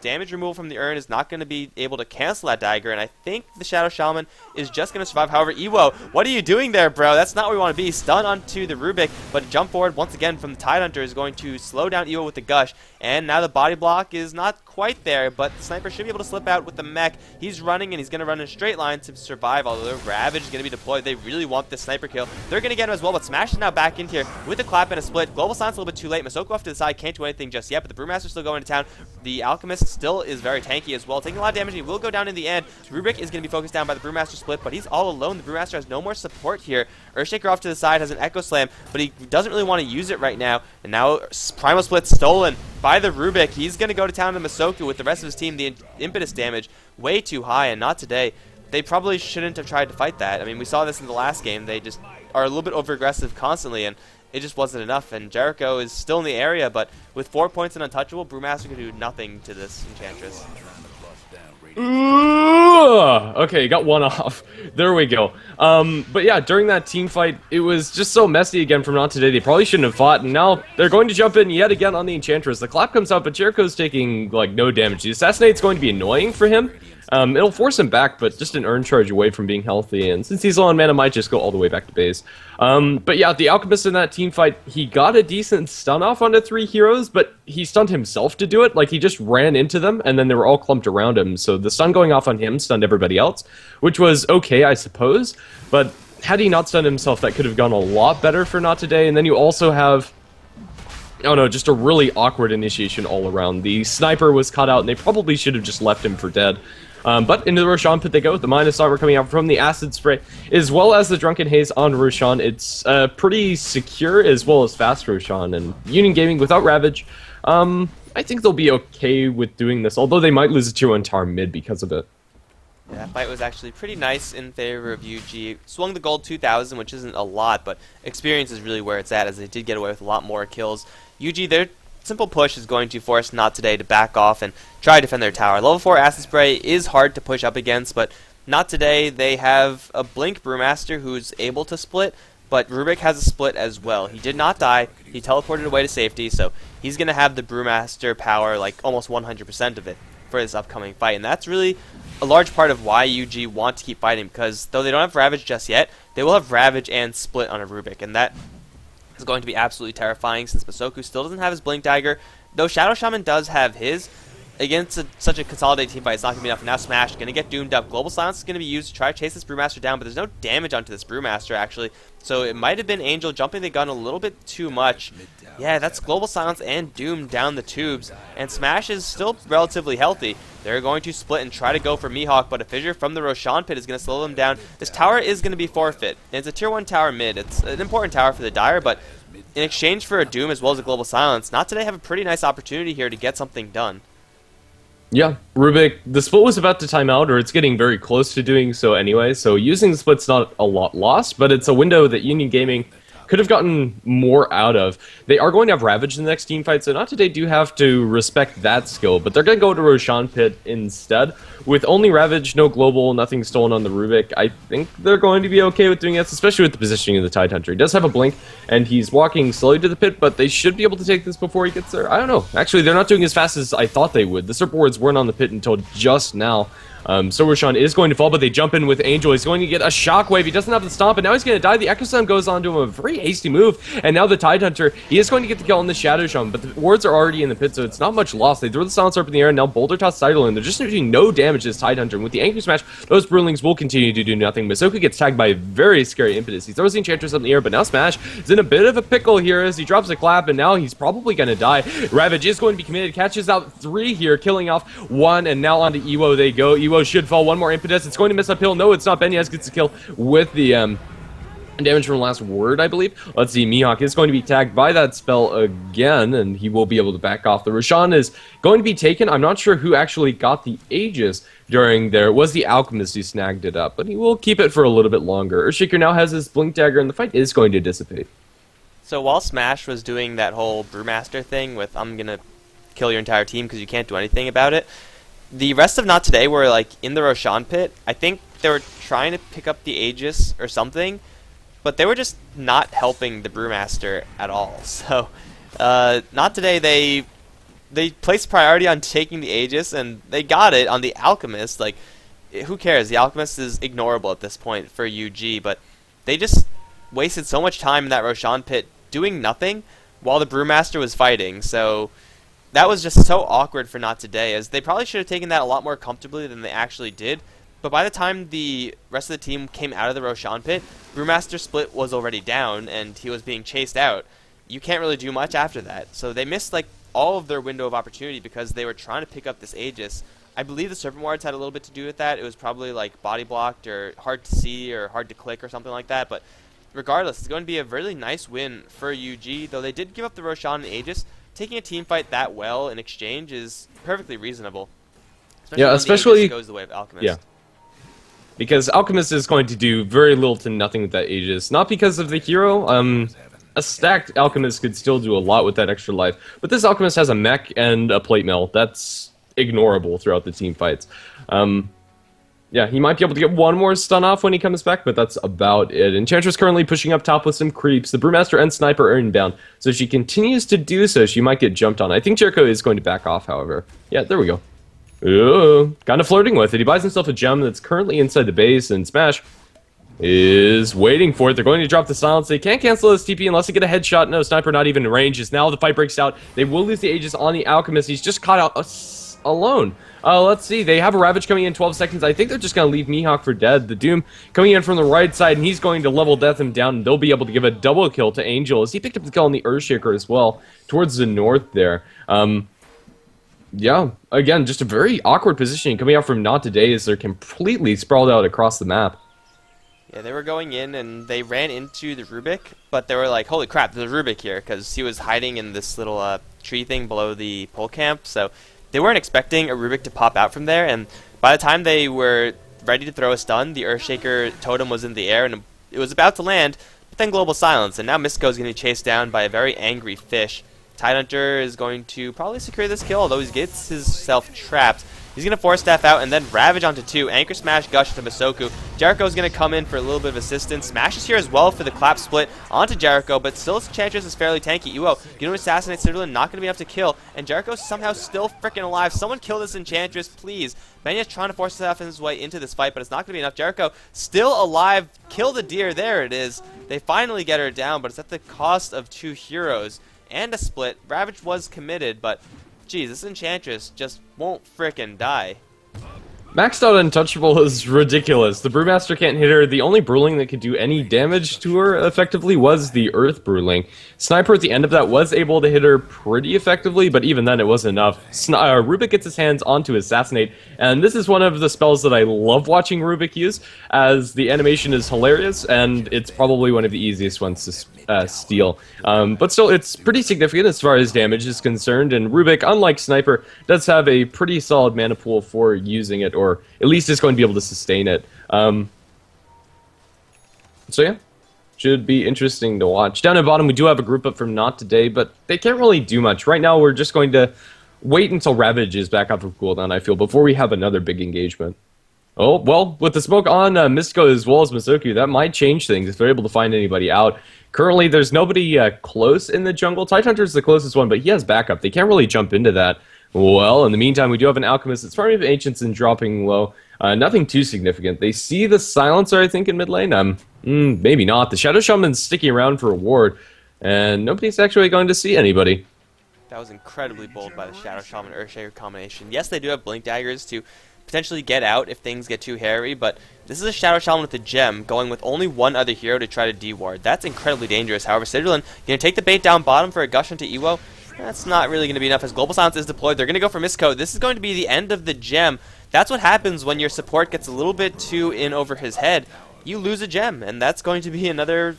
Damage removal from the Urn is not going to be able to cancel that dagger, and I think the Shadow Shaman is just going to survive. However, Iwo, what are you doing there, bro? That's not where we want to be. Stun onto the Rubik, but jump forward once again from the Tidehunter is going to slow down Iwo with the Gush, and now the body block is not quite there, but the Sniper should be able to slip out with the mech. He's running, and he's going to run in a straight line to survive, although the Ravage is going to be deployed. They really want this Sniper kill. They're going to get him as well, but Smash is now back in here with a clap and a split. Global Silence a little bit too late. Masoku off to the side, can't do anything just yet, but the Brewmaster's still going to town. The Alchemist still is very tanky as well, taking a lot of damage. He will go down in the end. Rubik is going to be focused down by the Brewmaster split, but he's all alone. The Brewmaster has no more support here. Earthshaker off to the side has an Echo Slam, but he doesn't really want to use it right now. And now Primal Split stolen by the Rubik. He's going to go to town to Masoku with the rest of his team. The impetus damage way too high, and not today. They probably shouldn't have tried to fight that. I mean, we saw this in the last game. They just are a little bit over-aggressive constantly, and it just wasn't enough. And Jericho is still in the area, but with 4 points and untouchable, Brewmaster can do nothing to this Enchantress. Okay, got one off. There we go. But yeah, during that team fight, it was just so messy again from Not Today. They probably shouldn't have fought, and now they're going to jump in yet again on the Enchantress. The clap comes out, but Jericho's taking, like, no damage. The Assassinate's going to be annoying for him. It'll force him back, but just an Urn Charge away from being healthy, and since he's low on mana, might just go all the way back to base. But yeah, the Alchemist in that team fight, he got a decent stun off onto 3 heroes, but he stunned himself to do it. Like, he just ran into them, and then they were all clumped around him, so the stun going off on him stunned everybody else, which was okay, I suppose, but had he not stunned himself, that could have gone a lot better for Not Today. And then you also have, I don't know, just a really awkward initiation all around. The Sniper was cut out, and they probably should have just left him for dead. But into the Roshan pit they go. The Minus Armor coming out from the Acid Spray, as well as the Drunken Haze on Roshan. It's pretty secure as well as fast Roshan. And Union Gaming without Ravage, I think they'll be okay with doing this, although they might lose a Tier 1 tower mid because of it. Yeah, that fight was actually pretty nice in favor of UG. Swung the gold 2,000, which isn't a lot, but experience is really where it's at, as they did get away with a lot more kills. UG, their simple push is going to force Not Today to back off and try to defend their tower. Level 4 Acid Spray is hard to push up against, but Not Today, they have a Blink Brewmaster who's able to split, but Rubik has a split as well. He did not die. He teleported away to safety, so he's going to have the Brewmaster power, like almost 100% of it. for this upcoming fight, and that's really a large part of why UG want to keep fighting, because though they don't have Ravage just yet, they will have Ravage and Split on a Rubik, and that is going to be absolutely terrifying since Masoku still doesn't have his Blink Dagger, though Shadow Shaman does have his. Against such a consolidated team fight, it's not going to be enough. And now Smash going to get doomed up. Global Silence is going to be used to try to chase this Brewmaster down, but there's no damage onto this Brewmaster, actually. So it might have been Angel jumping the gun a little bit too much. Yeah, that's Global Silence and Doom down the tubes. And Smash is still relatively healthy. They're going to split and try to go for Mihawk, but a fissure from the Roshan pit is going to slow them down. This tower is going to be forfeit. And it's a tier 1 tower mid. It's an important tower for the Dire, but in exchange for a Doom as well as a Global Silence, Not Today have a pretty nice opportunity here to get something done. Yeah, Rubik, the split was about to time out, or it's getting very close to doing so anyway, so using the split's not a lot lost, but it's a window that Union Gaming could have gotten more out of. They are going to have Ravage in the next team fight, so Not Today do have to respect that skill, but they're going to go to Roshan Pit instead. With only Ravage, no Global, nothing stolen on the Rubik, I think they're going to be okay with doing this, especially with the positioning of the Tidehunter. He does have a Blink, and he's walking slowly to the pit, but they should be able to take this before he gets there. I don't know. Actually, they're not doing as fast as I thought they would. The Serpent Wards weren't on the pit until just now. So Roshan is going to fall, but they jump in with Angel. He's going to get a Shockwave. He doesn't have the Stomp, and now he's going to die. The Echo Slam goes on to him, a very hasty move, and now the Tidehunter, he is going to get the kill on the Shadow Shaman, but the wards are already in the pit, so it's not much loss. They throw the Silence Orb in the air, and now Boulder Toss Tidal, and they're just doing no damage to this Tidehunter, and with the Angry Smash, those Brewlings will continue to do nothing. Masoku gets tagged by a very scary Impetus. He throws the Enchantress up in the air, but now Smash is in a bit of a pickle here as he drops a clap, and now he's probably going to die. Ravage is going to be committed, catches out 3 here, killing off 1, and now onto Ewo they go. Ewo should fall. One more Impetus. It's going to miss uphill. No, it's not. Benyaz gets the kill with the damage from last word, I believe. Let's see. Mihawk is going to be tagged by that spell again, and he will be able to back off. The Roshan is going to be taken. I'm not sure who actually got the Aegis during there. It was the Alchemist who snagged it up, but he will keep it for a little bit longer. Earthshaker now has his Blink Dagger, and the fight is going to dissipate. So while Smash was doing that whole Brewmaster thing with I'm going to kill your entire team because you can't do anything about it, the rest of Not Today were like in the Roshan pit. I think they were trying to pick up the Aegis or something, but they were just not helping the Brewmaster at all. So Not Today, they placed priority on taking the Aegis, and they got it on the Alchemist. Like, who cares? The Alchemist is ignorable at this point for UG, but they just wasted so much time in that Roshan pit doing nothing while the Brewmaster was fighting. So that was just so awkward for Not Today, as they probably should have taken that a lot more comfortably than they actually did. But by the time the rest of the team came out of the Roshan pit, Brewmaster Split was already down, and he was being chased out. You can't really do much after that. So they missed like all of their window of opportunity because they were trying to pick up this Aegis. I believe the Serpent Wards had a little bit to do with that. It was probably like body blocked or hard to see or hard to click or something like that. But regardless, it's going to be a really nice win for UG, though they did give up the Roshan and Aegis. Taking a team fight that well in exchange is perfectly reasonable. Especially when the Aegis goes the way of Alchemist. Yeah. Because Alchemist is going to do very little to nothing with that Aegis. Not because of the hero. A stacked Alchemist could still do a lot with that extra life. But this Alchemist has a mech and a plate mill. That's ignorable throughout the team fights. Yeah, he might be able to get one more stun off when he comes back, but that's about it. Enchantress currently pushing up top with some creeps. The Brewmaster and Sniper are inbound, so if she continues to do so, she might get jumped on. I think Jericho is going to back off, however. Yeah, there we go. Ooh, kind of flirting with it. He buys himself a gem that's currently inside the base, and Smash is waiting for it. They're going to drop the silence. They can't cancel this TP unless they get a headshot. No, Sniper not even in range. As now the fight breaks out. They will lose the Aegis on the Alchemist. He's just caught out alone. Let's see. They have a Ravage coming in 12 seconds. I think they're just going to leave Mihawk for dead. The Doom coming in from the right side, and he's going to level death him down, and they'll be able to give a double kill to Angel as he picked up the kill on the Earthshaker as well towards the north there. Yeah, again, just a very awkward positioning coming out from Not Today as they're completely sprawled out across the map. Yeah, they were going in, and they ran into the Rubik, but they were like, holy crap, there's a Rubik here, because he was hiding in this little tree thing below the pole camp, so they weren't expecting a Rubik to pop out from there, and by the time they were ready to throw a stun, the Earthshaker totem was in the air, and it was about to land, but then Global Silence, and now Misko is going to be chased down by a very angry fish. Tidehunter is going to probably secure this kill, although he gets himself trapped. He's going to Force Staff out and then Ravage onto 2. Anchor Smash Gush to Masoku. Jericho's going to come in for a little bit of assistance. Smash is here as well for the clap split onto Jericho, but still Enchantress is fairly tanky. Iwo going to assassinate Citadel, not going to be enough to kill, and Jericho's somehow still freaking alive. Someone kill this Enchantress, please. Benya's trying to force himself his way into this fight, but it's not going to be enough. Jericho still alive. Kill the deer. There it is. They finally get her down, but it's at the cost of 2 heroes and a split. Ravage was committed, but geez, this Enchantress just won't frickin' die. Maxed out Untouchable is ridiculous. The Brewmaster can't hit her. The only Brewling that could do any damage to her effectively was the Earth Brewling. Sniper at the end of that was able to hit her pretty effectively, but even then it wasn't enough. Rubik gets his hands onto Assassinate, and this is one of the spells that I love watching Rubik use, as the animation is hilarious, and it's probably one of the easiest ones to steal. But still, it's pretty significant as far as damage is concerned, and Rubik, unlike Sniper, does have a pretty solid mana pool for using it, or at least is going to be able to sustain it. So yeah, should be interesting to watch. Down at bottom, we do have a group up from Not Today, but they can't really do much. Right now, we're just going to wait until Ravage is back off of cooldown, I feel, before we have another big engagement. Oh, well, with the smoke on Mystico as well as Masoku, that might change things if they're able to find anybody out. Currently, there's nobody close in the jungle. Tidehunter's the closest one, but he has backup. They can't really jump into that. Well, in the meantime, we do have an Alchemist that's farming Ancients and dropping low. Nothing too significant. They see the Silencer, I think, in mid lane. Maybe not. The Shadow Shaman's sticking around for a ward, and nobody's actually going to see anybody. That was incredibly bold by the Shadow Shaman Earthshaker combination. Yes, they do have Blink Daggers to potentially get out if things get too hairy, but this is a Shadow Shaman with a gem going with only one other hero to try to de-ward. That's incredibly dangerous. However, Citadel going to take the bait down bottom for a Gush into Iwo. That's not really going to be enough as Global Silence is deployed. They're going to go for Misco. This is going to be the end of the gem. That's what happens when your support gets a little bit too in over his head. You lose a gem, and that's going to be another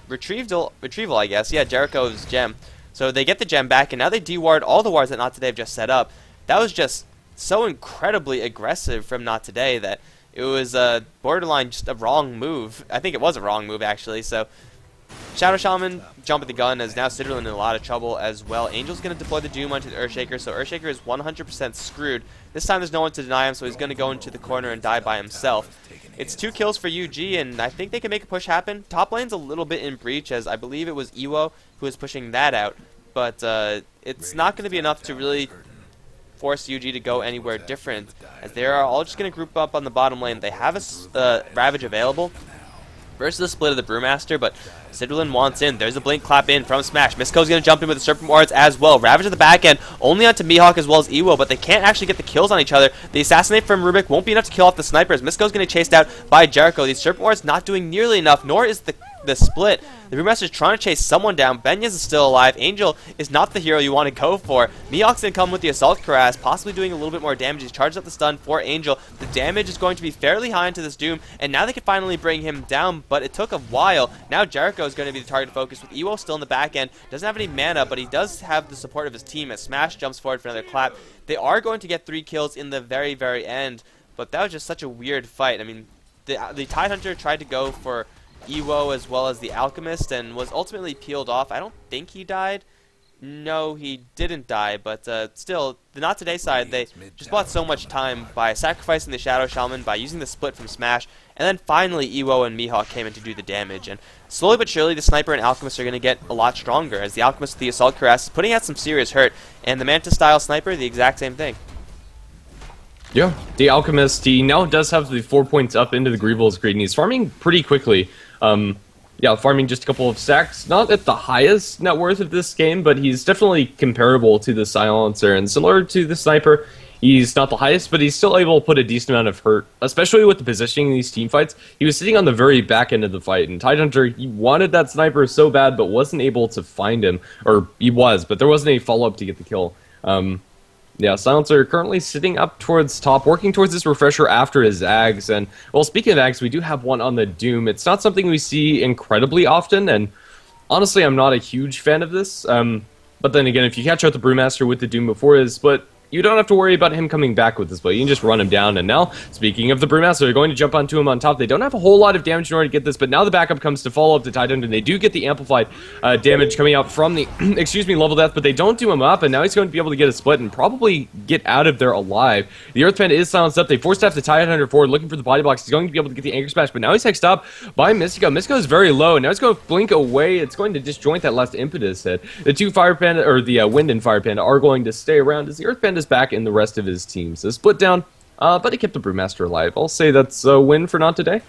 retrieval, I guess. Yeah, Jericho's gem. So they get the gem back, and now they de-ward all the wards that Not Today have just set up. That was just so incredibly aggressive from Not Today that it was borderline just a wrong move. I think it was a wrong move, actually. So Shadow Shaman jump at the gun as now Citadel in a lot of trouble as well. Angel's going to deploy the Doom onto the Earthshaker, so Earthshaker is 100% screwed. This time there's no one to deny him, so he's going to go into the corner and die by himself. It's 2 kills for UG, and I think they can make a push happen. Top lane's a little bit in breach, as I believe it was Iwo who was pushing that out, but it's not going to be enough to really force UG to go anywhere different, as they are all just going to group up on the bottom lane. They have a Ravage available versus the split of the Brewmaster, but Citadel wants in. There's a Blink Clap in from Smash. Misco's going to jump in with the Serpent Wards as well. Ravage at the back end, only onto Mihawk as well as Iwo, but they can't actually get the kills on each other. The Assassinate from Rubik won't be enough to kill off the snipers. Misco's going to chased out by Jericho. These Serpent Wards not doing nearly enough, nor is the split. The Brewmaster's trying to chase someone down. Benyas is still alive. Angel is not the hero you want to go for. Mihawk's going to come with the Assault Cuirass, possibly doing a little bit more damage. He's charged up the stun for Angel. The damage is going to be fairly high into this Doom, and now they can finally bring him down, but it took a while. Now Jericho is going to be the target focus with Iwo still in the back end. Doesn't have any mana, but he does have the support of his team as Smash jumps forward for another clap. They are going to get 3 kills in the very, very end, but that was just such a weird fight. I mean, the Tidehunter tried to go for Iwo as well as the Alchemist and was ultimately peeled off. I don't think he died. No, he didn't die, but still, the Not Today side, they just bought so much time by sacrificing the Shadow Shaman, by using the split from Smash, and then finally Iwo and Mihawk came in to do the damage. And slowly but surely, the Sniper and Alchemist are going to get a lot stronger, as the Alchemist with the Assault Cuirass is putting out some serious hurt, and the Manta-style Sniper, the exact same thing. Yeah, the Alchemist, he now does have the 4 points up into the Grieval's Greed, and he's farming pretty quickly. Yeah, farming just a couple of stacks. Not at the highest net worth of this game, but he's definitely comparable to the Silencer. And similar to the Sniper, he's not the highest, but he's still able to put a decent amount of hurt, especially with the positioning in these team fights. He was sitting on the very back end of the fight, and Tidehunter, he wanted that Sniper so bad, but wasn't able to find him. Or he was, but there wasn't any follow-up to get the kill. Yeah, Silencer currently sitting up towards top, working towards this refresher after his Ags. And, well, speaking of Ags, we do have one on the Doom. It's not something we see incredibly often, and honestly, I'm not a huge fan of this. But then again, if you catch out the Brewmaster with the Doom before his split, you don't have to worry about him coming back with this play. You can just run him down. And now, speaking of the Brewmaster, they're going to jump onto him on top. They don't have a whole lot of damage in order to get this, but now the backup comes to follow up the Tidehunter, and they do get the amplified damage coming out from the, level death, but they don't do him up, and now he's going to be able to get a split and probably get out of there alive. The Earth Panda is silenced up. They force staff the Tidehunter forward, looking for the body blocks. He's going to be able to get the Anchor Smash, but now he's hexed up by Mystico. Mystico is very low, and now it's going to blink away. It's going to disjoint that last Impetus hit. The two Fire Panda, or the Wind and Fire Panda, are going to stay around as the Earth Panda is back in the rest of his team. So split down, but he kept the Brewmaster alive. I'll say that's a win for not today.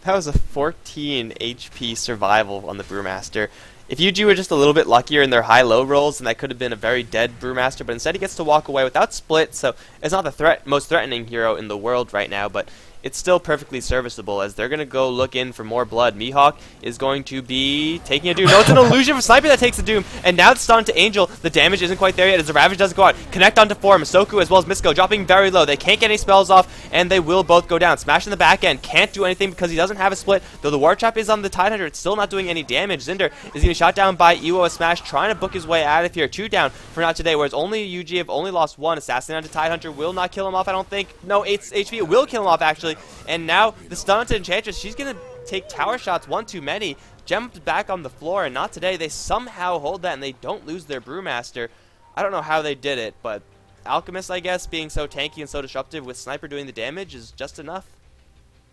That was a 14 HP survival on the Brewmaster. If UG were just a little bit luckier in their high-low rolls, then that could have been a very dead Brewmaster, but instead he gets to walk away without split, so it's not the most threatening hero in the world right now, but it's still perfectly serviceable as they're going to go look in for more blood. Mihawk is going to be taking a Doom. No, it's an illusion from Sniper that takes the Doom, and now it's stunned to Angel. The damage isn't quite there yet as the Ravage doesn't go out. Connect onto 4, Masoku as well as Misko dropping very low. They can't get any spells off, and they will both go down. Smash in the back end, can't do anything because he doesn't have a split. Though the War Trap is on the Tidehunter, it's still not doing any damage. Zinder is getting shot down by Iwo. A Smash trying to book his way out of here. 2 down for not today, whereas only UG have only lost 1. Assassin onto Tidehunter will not kill him off, I don't think. No, 8 HP, it will kill him off actually, and now the stun to Enchantress, she's going to take tower shots, one too many. Jumped back on the floor, and not today. They somehow hold that, and they don't lose their Brewmaster. I don't know how they did it, but Alchemist, I guess, being so tanky and so disruptive with Sniper doing the damage is just enough.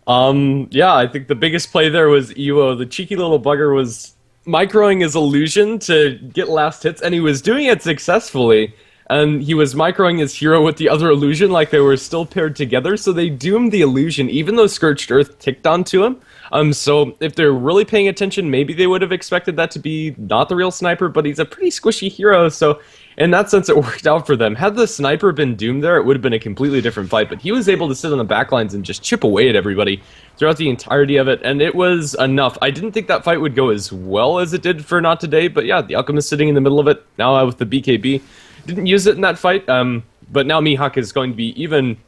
Yeah, I think the biggest play there was Iwo. The cheeky little bugger was microing his illusion to get last hits, and he was doing it successfully. And he was microing his hero with the other illusion like they were still paired together, so they doomed the illusion, even though Scorched Earth ticked onto him. So if they're really paying attention, maybe they would have expected that to be not the real Sniper, but he's a pretty squishy hero, so in that sense it worked out for them. Had the Sniper been doomed there, it would have been a completely different fight, but he was able to sit on the backlines and just chip away at everybody throughout the entirety of it, and it was enough. I didn't think that fight would go as well as it did for Not Today, but yeah, the Alchemist sitting in the middle of it, now with the BKB. Didn't use it in that fight, but now Mihawk is going to be even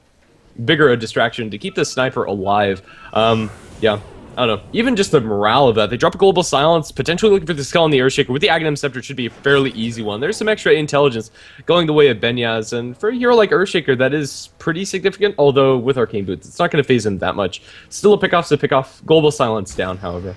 bigger a distraction to keep the Sniper alive. Yeah, I don't know. Even just the morale of that. They drop a Global Silence, potentially looking for the Skull and the Earthshaker. With the Aghanim Scepter, it should be a fairly easy one. There's some extra intelligence going the way of Benyaz, and for a hero like Earthshaker, that is pretty significant, although with Arcane Boots, it's not going to phase him that much. Still a pick-off, so pick-off. Global Silence down, however.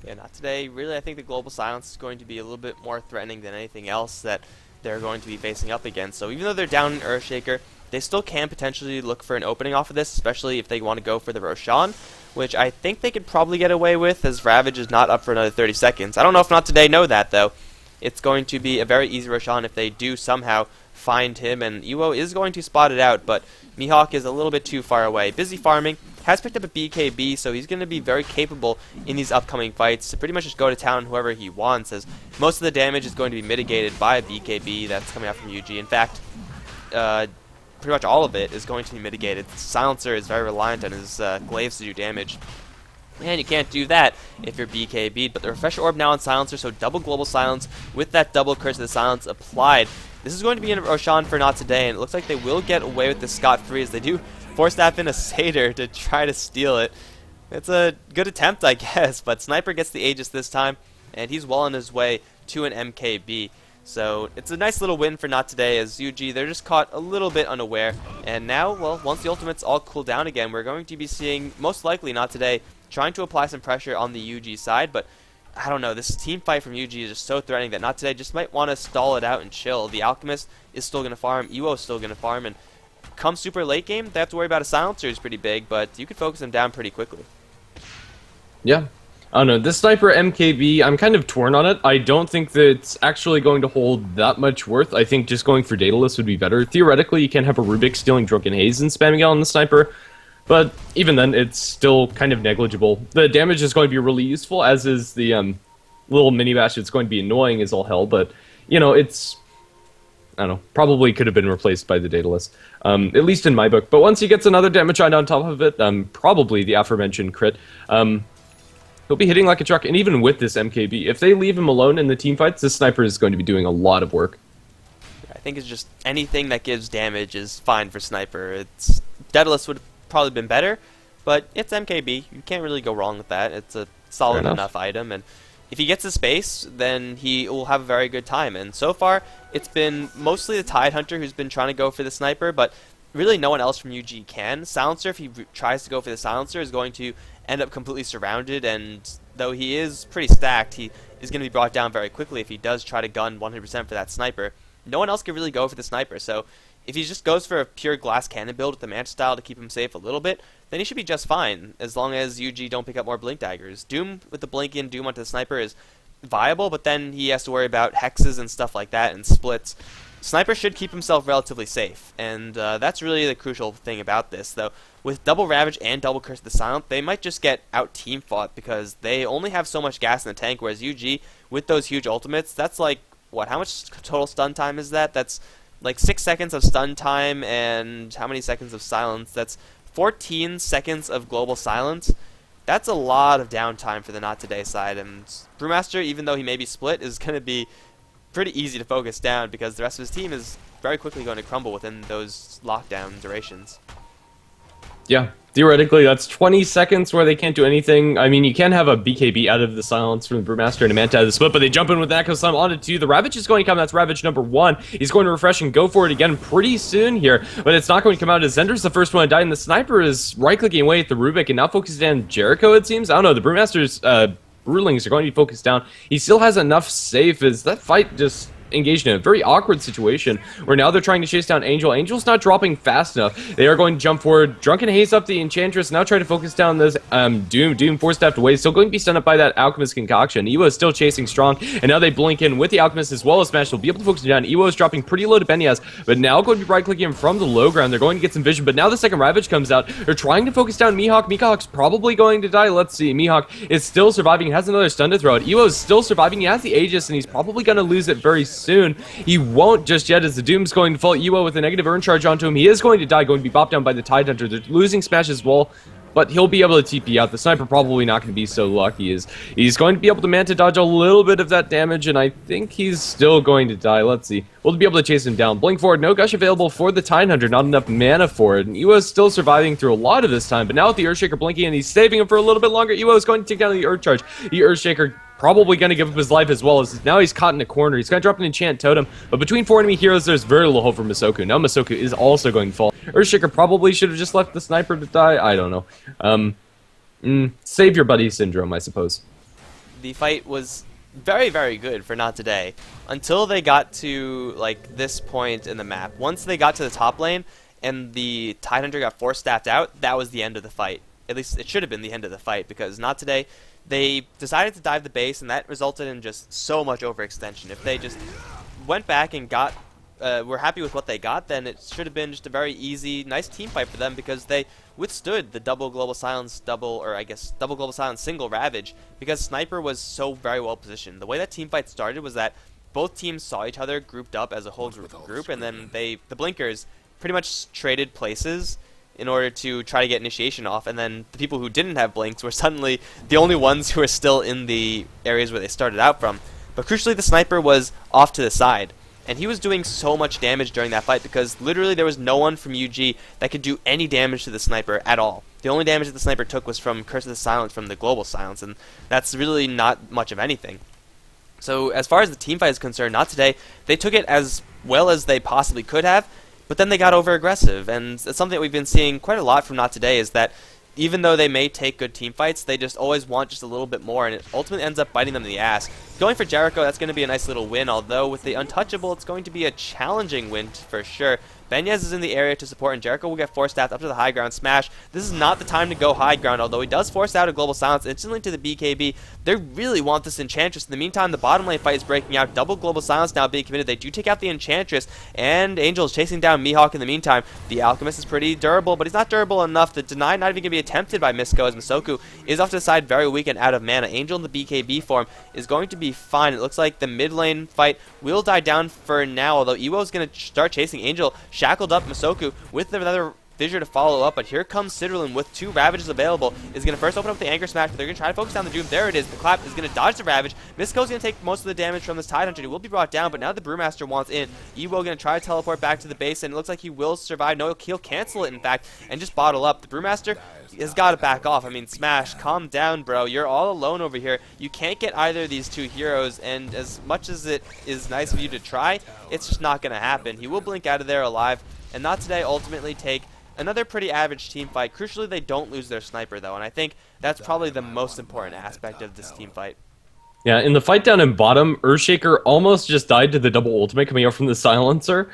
Yeah, Not Today. Really, I think the Global Silence is going to be a little bit more threatening than anything else that they're going to be facing up against. So even though they're down in Earthshaker, they still can potentially look for an opening off of this, especially if they want to go for the Roshan, which I think they could probably get away with, as Ravage is not up for another 30 seconds. I don't know if Not Today know that, though. It's going to be a very easy Roshan if they do somehow find him, and Iwo is going to spot it out, but Mihawk is a little bit too far away. Busy farming, has picked up a BKB, so he's going to be very capable in these upcoming fights to pretty much just go to town whoever he wants, as most of the damage is going to be mitigated by a BKB that's coming out from UG. In fact, pretty much all of it is going to be mitigated. The Silencer is very reliant on his glaives to do damage, and you can't do that if you're BKB'd, but the Refresher Orb now on Silencer, so double Global Silence with that double Curse of the Silence applied. This is going to be in Roshan for Not Today, and it looks like they will get away with this scot-free as they do force staff in a Satyr to try to steal it. It's a good attempt, I guess, but Sniper gets the Aegis this time, and he's well on his way to an MKB. So it's a nice little win for Not Today, as UG, they're just caught a little bit unaware. And now, well, once the ultimates all cool down again, we're going to be seeing, most likely Not Today, trying to apply some pressure on the UG side, but I don't know, this team fight from UG is just so threatening that Not Today just might want to stall it out and chill. The Alchemist is still going to farm, Iwo is still going to farm, and come super late game, they have to worry about a Silencer who's pretty big, but you can focus them down pretty quickly. Yeah. I don't know, this Sniper MKB, I'm kind of torn on it. I don't think that it's actually going to hold that much worth. I think just going for Daedalus would be better. Theoretically, you can have a Rubik stealing Drunken Haze and spamming it on the Sniper, but even then, it's still kind of negligible. The damage is going to be really useful, as is the little mini-bash. It's going to be annoying as all hell, but, you know, it's, I don't know, probably could have been replaced by the Daedalus, at least in my book. But once he gets another damage on top of it, probably the aforementioned crit, he'll be hitting like a truck. And even with this MKB, if they leave him alone in the team fights, this Sniper is going to be doing a lot of work. I think it's just anything that gives damage is fine for Sniper. It's Daedalus would have probably been better, but it's MKB. You can't really go wrong with that. It's a solid enough item, and if he gets the space, then he will have a very good time. And so far, it's been mostly the Tidehunter who's been trying to go for the sniper, but really no one else from UG can. Silencer, if he tries to go for the Silencer, is going to end up completely surrounded, and though he is pretty stacked, he is going to be brought down very quickly if he does try to gun 100% for that sniper. No one else can really go for the sniper, so if he just goes for a pure glass cannon build with the Mancha style to keep him safe a little bit, then he should be just fine, as long as UG don't pick up more Blink Daggers. Doom with the Blink in, Doom onto the sniper is viable, but then he has to worry about hexes and stuff like that and splits. Sniper should keep himself relatively safe, and that's really the crucial thing about this, though. With double Ravage and double Curse of the Silent, they might just get out-team fought because they only have so much gas in the tank, whereas UG, with those huge ultimates, that's like, what, how much total stun time is that? That's like 6 seconds of stun time, and how many seconds of silence? That's 14 seconds of global silence. That's a lot of downtime for the Not Today side, and Brewmaster, even though he may be split, is going to be pretty easy to focus down because the rest of his team is very quickly going to crumble within those lockdown durations. Yeah, theoretically, that's 20 seconds where they can't do anything. I mean, you can have a BKB out of the silence from the Brewmaster and a Manta out of the split, but they jump in with that because I'm on it too. The Ravage is going to come. That's Ravage number 1. He's going to refresh and go for it again pretty soon here, but it's not going to come out as Zender's the first one to die, and the Sniper is right-clicking away at the Rubik and now focusing on Jericho, it seems. I don't know, the Brewmaster's Brewlings are going to be focused down. He still has enough safe as that fight just engaged in a very awkward situation where now they're trying to chase down Angel. Angel's not dropping fast enough. They are going to jump forward. Drunken Haze up the Enchantress, now trying to focus down this Doom. Doom 4-stepped away, still going to be stunned up by that Alchemist concoction. Ewo is still chasing strong, and now they blink in with the Alchemist as well as Smash. They'll be able to focus him down. Ewo is dropping pretty low to Benyaz, but now going to be right-clicking him from the low ground. They're going to get some vision, but now the second Ravage comes out. They're trying to focus down Mihawk. Mihawk's probably going to die. Let's see. Mihawk is still surviving. He has another stun to throw out. Ewo is still surviving. He has the Aegis, and he's probably going to lose it very soon. He won't just yet as the Doom's going to fall. Ewo with a negative urn charge onto him. He is going to die, going to be bopped down by the Tidehunter. They're losing Smash as well, but he'll be able to TP out. The Sniper probably not going to be so lucky. He's going to be able to Manta dodge a little bit of that damage, and I think he's still going to die. Let's see. We'll be able to chase him down. Blink forward. No Gush available for the Tidehunter. Not enough mana for it. And Ewo's still surviving through a lot of this time, but now with the Earthshaker blinking, and he's saving him for a little bit longer, Ewo is going to take down the Earth Charge. The Earthshaker probably going to give up his life as well, as now he's caught in a corner. He's going to drop an enchant totem, but between 4 enemy heroes, there's very little hope for Masoku. Now Masoku is also going to fall. Earthshaker probably should have just left the Sniper to die. I don't know. Save your buddy syndrome, I suppose. The fight was very, very good for Not Today until they got to like this point in the map. Once they got to the top lane and the Tidehunter got 4-staffed out, that was the end of the fight. At least it should have been the end of the fight, because Not Today, they decided to dive the base, and that resulted in just so much overextension. If they just went back and were happy with what they got, then it should have been just a very easy, nice team fight for them, because they withstood the double global silence double global silence single Ravage, because Sniper was so very well positioned. The way that team fight started was that both teams saw each other grouped up as a whole group, and then the Blinkers pretty much traded places in order to try to get initiation off, and then the people who didn't have blinks were suddenly the only ones who were still in the areas where they started out from. But crucially, the Sniper was off to the side, and he was doing so much damage during that fight because literally there was no one from UG that could do any damage to the Sniper at all. The only damage that the Sniper took was from Curse of the Silence, from the global silence, and that's really not much of anything. So as far as the team fight is concerned, Not Today, they took it as well as they possibly could have, but then they got over-aggressive, and it's something that we've been seeing quite a lot from Not Today, is that even though they may take good team fights, they just always want just a little bit more, and it ultimately ends up biting them in the ass. Going for Jericho, that's going to be a nice little win, although with the Untouchable, it's going to be a challenging win for sure. Benyaz is in the area to support, and Jericho will get 4-staffed up to the high ground smash. This is not the time to go high ground, although he does force out a global silence instantly to the BKB. They really want this Enchantress. In the meantime, the bottom lane fight is breaking out. Double global silence now being committed. They do take out the Enchantress, and Angel is chasing down Mihawk in the meantime. The Alchemist is pretty durable, but he's not durable enough. The deny not even going to be attempted by Misko, as Masoku is off to the side very weak and out of mana. Angel in the BKB form is going to be fine. It looks like the mid lane fight will die down for now, although Ewo is going to start chasing Angel. Shackled up Masoku with another Fissure to follow up, but here comes Sidrulin with 2 Ravages available. Is going to first open up with the Anchor Smash, but they're going to try to focus down the Doom. There it is. The Clap is going to dodge the Ravage. Misko's going to take most of the damage from this Tidehunter. He will be brought down, but now the Brewmaster wants in. Ewo going to try to teleport back to the base, and it looks like he will survive. No, he'll cancel it, in fact, and just bottle up. The Brewmaster has got to back off. I mean, Smash, calm down, bro. You're all alone over here. You can't get either of these 2 heroes, and as much as it is nice of you to try, it's just not going to happen. He will blink out of there alive, and Not Today ultimately take another pretty average team fight. Crucially, they don't lose their sniper, though, and I think that's probably the most important aspect of this team fight. Yeah, in the fight down in bottom, Earthshaker almost just died to the double ultimate coming out from the silencer,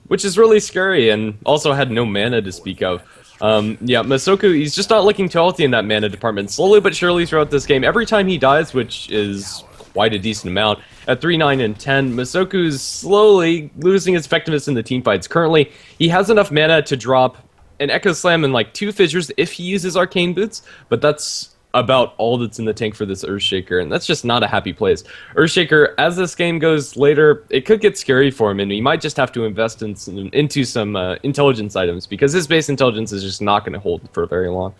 which is really scary, and also had no mana to speak of. Yeah, Masoku, he's just not looking too healthy in that mana department. Slowly but surely throughout this game, every time he dies, which is quite a decent amount, at 3, 9, and 10, Masoku's slowly losing his effectiveness in the team fights. Currently, he has enough mana to drop an Echo Slam and like 2 Fissures if he uses Arcane Boots, but that's about all that's in the tank for this Earthshaker, and that's just not a happy place. Earthshaker, as this game goes later, it could get scary for him, and he might just have to invest into some intelligence items, because his base intelligence is just not going to hold for very long.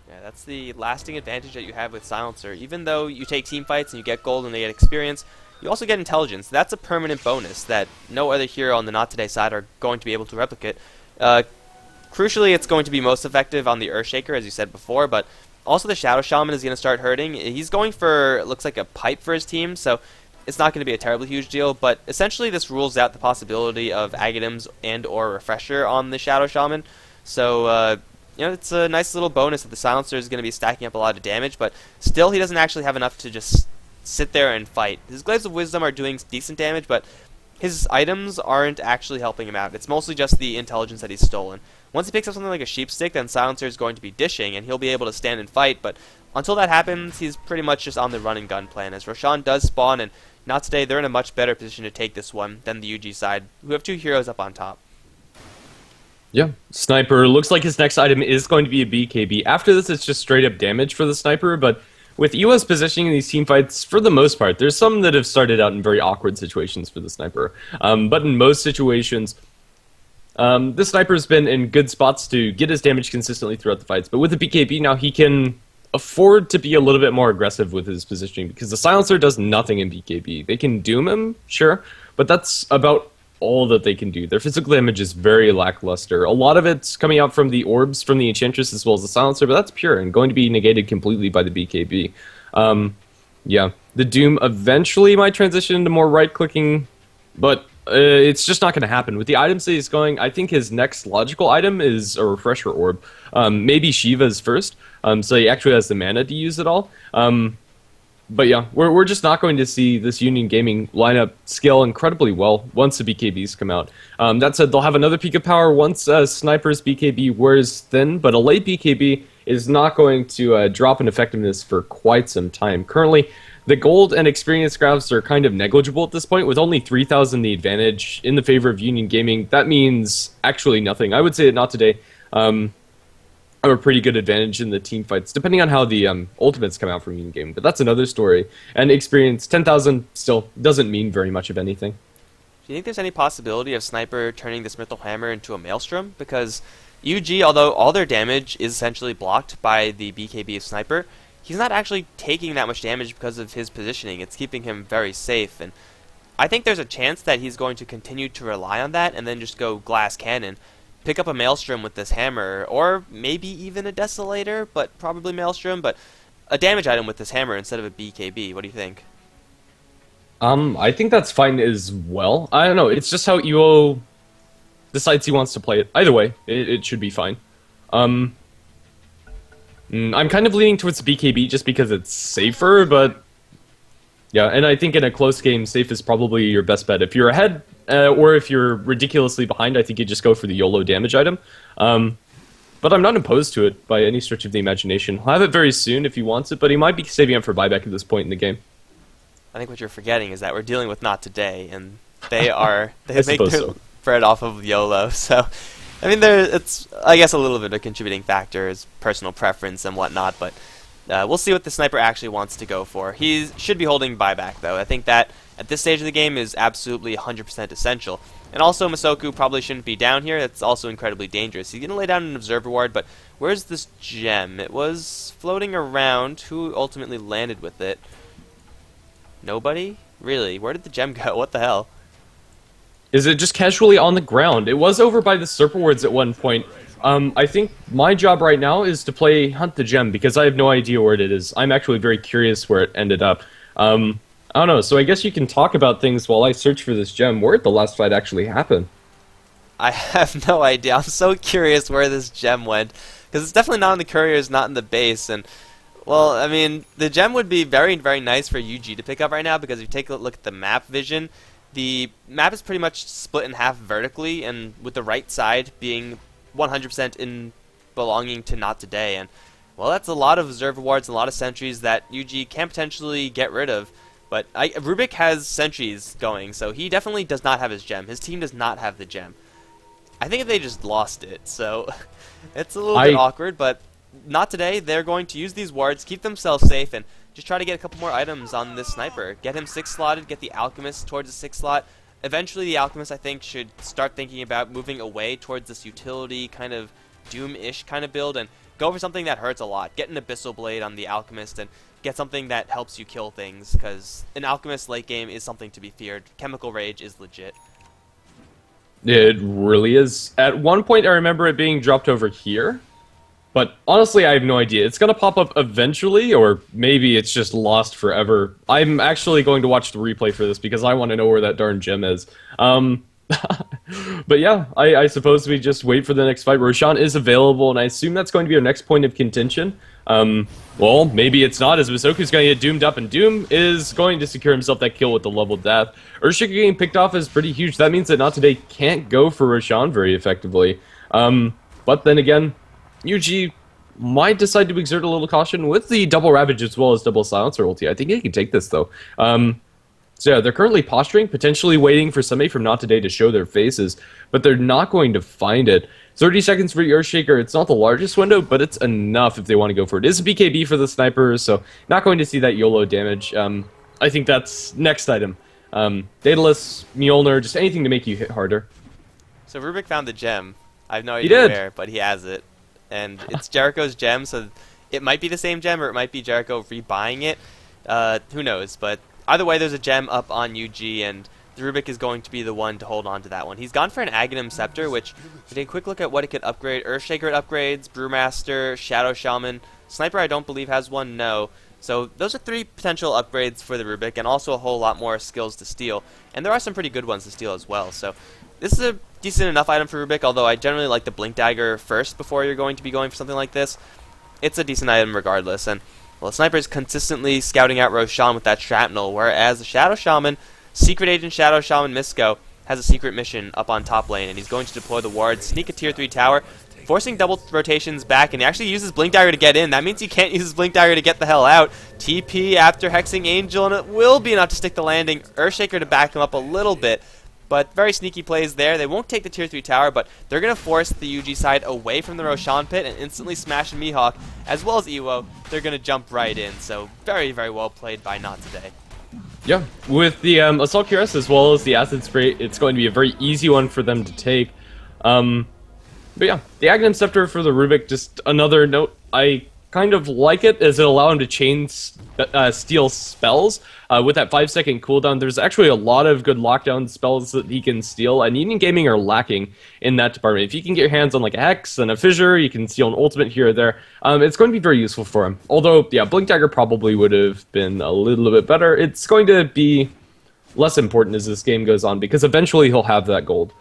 Yeah, that's the lasting advantage that you have with Silencer. Even though you take team fights and you get gold and they get experience, you also get intelligence. That's a permanent bonus that no other hero on the Not Today side are going to be able to replicate. Crucially, it's going to be most effective on the Earthshaker, as you said before, but also the Shadow Shaman is going to start hurting. He's going for, looks like a pipe for his team, so it's not going to be a terribly huge deal, but essentially this rules out the possibility of Aghanim's and or Refresher on the Shadow Shaman. So, you know, it's a nice little bonus that the Silencer is going to be stacking up a lot of damage, but still he doesn't actually have enough to just sit there and fight. His Glaives of Wisdom are doing decent damage, but his items aren't actually helping him out. It's mostly just the intelligence that he's stolen. Once he picks up something like a Sheep Stick, then Silencer is going to be dishing, and he'll be able to stand and fight, but until that happens, he's pretty much just on the run and gun plan. As Roshan does spawn, and Not Today, they're in a much better position to take this one than the UG side, who have 2 heroes up on top. Yeah, Sniper looks like his next item is going to be a BKB. After this, it's just straight up damage for the Sniper, but with EOS positioning in these team fights, for the most part, there's some that have started out in very awkward situations for the Sniper. But in most situations, the Sniper's been in good spots to get his damage consistently throughout the fights. But with the BKB now, he can afford to be a little bit more aggressive with his positioning, because the Silencer does nothing in BKB. They can doom him, sure, but that's about all that they can do. Their physical damage is very lackluster. A lot of it's coming out from the orbs from the Enchantress as well as the Silencer, but that's pure and going to be negated completely by the BKB. Yeah, the Doom eventually might transition into more right-clicking, but it's just not going to happen. With the items that he's going, I think his next logical item is a Refresher Orb. Maybe Shiva's first, so he actually has the mana to use it all. But yeah, we're just not going to see this Union Gaming lineup scale incredibly well once the BKBs come out. That said, they'll have another peak of power once Sniper's BKB wears thin, but a late BKB is not going to drop in effectiveness for quite some time. Currently, the gold and experience graphs are kind of negligible at this point, with only 3,000 the advantage in the favor of Union Gaming. That means actually nothing. I would say that Not Today have a pretty good advantage in the team fights, depending on how the ultimates come out from Union Gaming. But that's another story. And experience, 10,000 still doesn't mean very much of anything. Do you think there's any possibility of Sniper turning this Mythal Hammer into a Maelstrom? Because UG, although all their damage is essentially blocked by the BKB of Sniper, he's not actually taking that much damage because of his positioning. It's keeping him very safe, and I think there's a chance that he's going to continue to rely on that and then just go Glass Cannon, pick up a Maelstrom with this hammer, or maybe even a Desolator, but probably Maelstrom, but a damage item with this hammer instead of a BKB. What do you think? I think that's fine as well. I don't know, it's just how EO decides he wants to play it. Either way, it should be fine. I'm kind of leaning towards the BKB just because it's safer, but yeah, and I think in a close game, safe is probably your best bet. If you're ahead, or if you're ridiculously behind, I think you just go for the YOLO damage item. But I'm not opposed to it by any stretch of the imagination. He'll have it very soon if he wants it, but he might be saving it for buyback at this point in the game. I think what you're forgetting is that we're dealing with Not Today, and they make their bread off of YOLO, so I mean, it's, I guess, a little bit of a contributing factor is personal preference and whatnot, but we'll see what the Sniper actually wants to go for. He should be holding buyback, though. I think that at this stage of the game is absolutely 100% essential. And also, Masoku probably shouldn't be down here. That's also incredibly dangerous. He's going to lay down an Observer Ward, but where's this gem? It was floating around. Who ultimately landed with it? Nobody? Really? Where did the gem go? What the hell? Is it just casually on the ground? It was over by the Serpent Wards at one point. I think my job right now is to play Hunt the Gem, because I have no idea where it is. I'm actually very curious where it ended up. I don't know, so I guess you can talk about things while I search for this gem. Where did the last fight actually happen? I have no idea. I'm so curious where this gem went, because it's definitely not in the couriers, not in the base, and, well, I mean, the gem would be very, very nice for UG to pick up right now, because if you take a look at the map vision, the map is pretty much split in half vertically, and with the right side being 100% in belonging to Not Today, and, well, that's a lot of Observer Wards and a lot of sentries that UG can potentially get rid of. But Rubik has sentries going, so he definitely does not have his gem. His team does not have the gem. I think they just lost it, so it's a little bit awkward, but Not Today. They're going to use these wards, keep themselves safe, and just try to get a couple more items on this sniper. Get him 6-slotted, get the Alchemist towards the 6 slot. Eventually, the Alchemist, I think, should start thinking about moving away towards this utility kind of Doom-ish kind of build, and go for something that hurts a lot. Get an Abyssal Blade on the Alchemist, and get something that helps you kill things, because an Alchemist late game is something to be feared. Chemical Rage is legit. It really is. At one point, I remember it being dropped over here, but honestly, I have no idea. It's going to pop up eventually, or maybe it's just lost forever. I'm actually going to watch the replay for this, because I want to know where that darn gem is. But yeah, I suppose we just wait for the next fight. Roshan is available, and I assume that's going to be our next point of contention. Well, maybe it's not, as Masoku's going to get doomed up, and Doom is going to secure himself that kill with the level death. Earthshaker getting picked off is pretty huge. That means that Not Today can't go for Roshan very effectively. But then again, UG might decide to exert a little caution with the double Ravage as well as double Silencer ulti. I think he can take this, though. So yeah, they're currently posturing, potentially waiting for somebody from Not Today to show their faces, but they're not going to find it. 30 seconds for Earthshaker. It's not the largest window, but it's enough if they want to go for it. It is a BKB for the sniper, so not going to see that YOLO damage. I think that's next item. Daedalus, Mjolnir, just anything to make you hit harder. So Rubik found the gem. I have no idea where, but he has it. And it's Jericho's gem, so it might be the same gem, or it might be Jericho rebuying it. Who knows, but either way, there's a gem up on UG, and the Rubik is going to be the one to hold on to that one. He's gone for an Aghanim Scepter, which, if we take a quick look at what it could upgrade, Earthshaker it upgrades, Brewmaster, Shadow Shaman. Sniper, I don't believe, has one, no. So those are 3 potential upgrades for the Rubik, and also a whole lot more skills to steal. And there are some pretty good ones to steal as well. So this is a decent enough item for Rubik, although I generally like the Blink Dagger first before you're going to be going for something like this. It's a decent item regardless, and well, the Sniper is consistently scouting out Roshan with that Shrapnel, whereas the Shadow Shaman, Secret Agent Shadow Shaman Misko, has a secret mission up on top lane, and he's going to deploy the ward, sneak a tier 3 tower, forcing double rotations back, and he actually uses Blink Dagger to get in. That means he can't use his Blink Dagger to get the hell out. TP after Hexing Angel, and it will be enough to stick the landing. Earthshaker to back him up a little bit, but very sneaky plays there. They won't take the tier 3 tower, but they're going to force the UG side away from the Roshan pit and instantly smash Mihawk, as well as Ewo. They're going to jump right in, so very, very well played by Not Today. Yeah, with the Assault Cuirass as well as the Acid Spray, it's going to be a very easy one for them to take. But yeah, the Aghanim Scepter for the Rubik, just another note. I kind of like it as it allows him to chain steal spells with that 5-second cooldown. There's actually a lot of good lockdown spells that he can steal, and Union Gaming are lacking in that department. If you can get your hands on like a Hex and a Fissure, you can steal an ultimate here or there. It's going to be very useful for him. Although, yeah, Blink Dagger probably would have been a little bit better. It's going to be less important as this game goes on, because eventually he'll have that gold.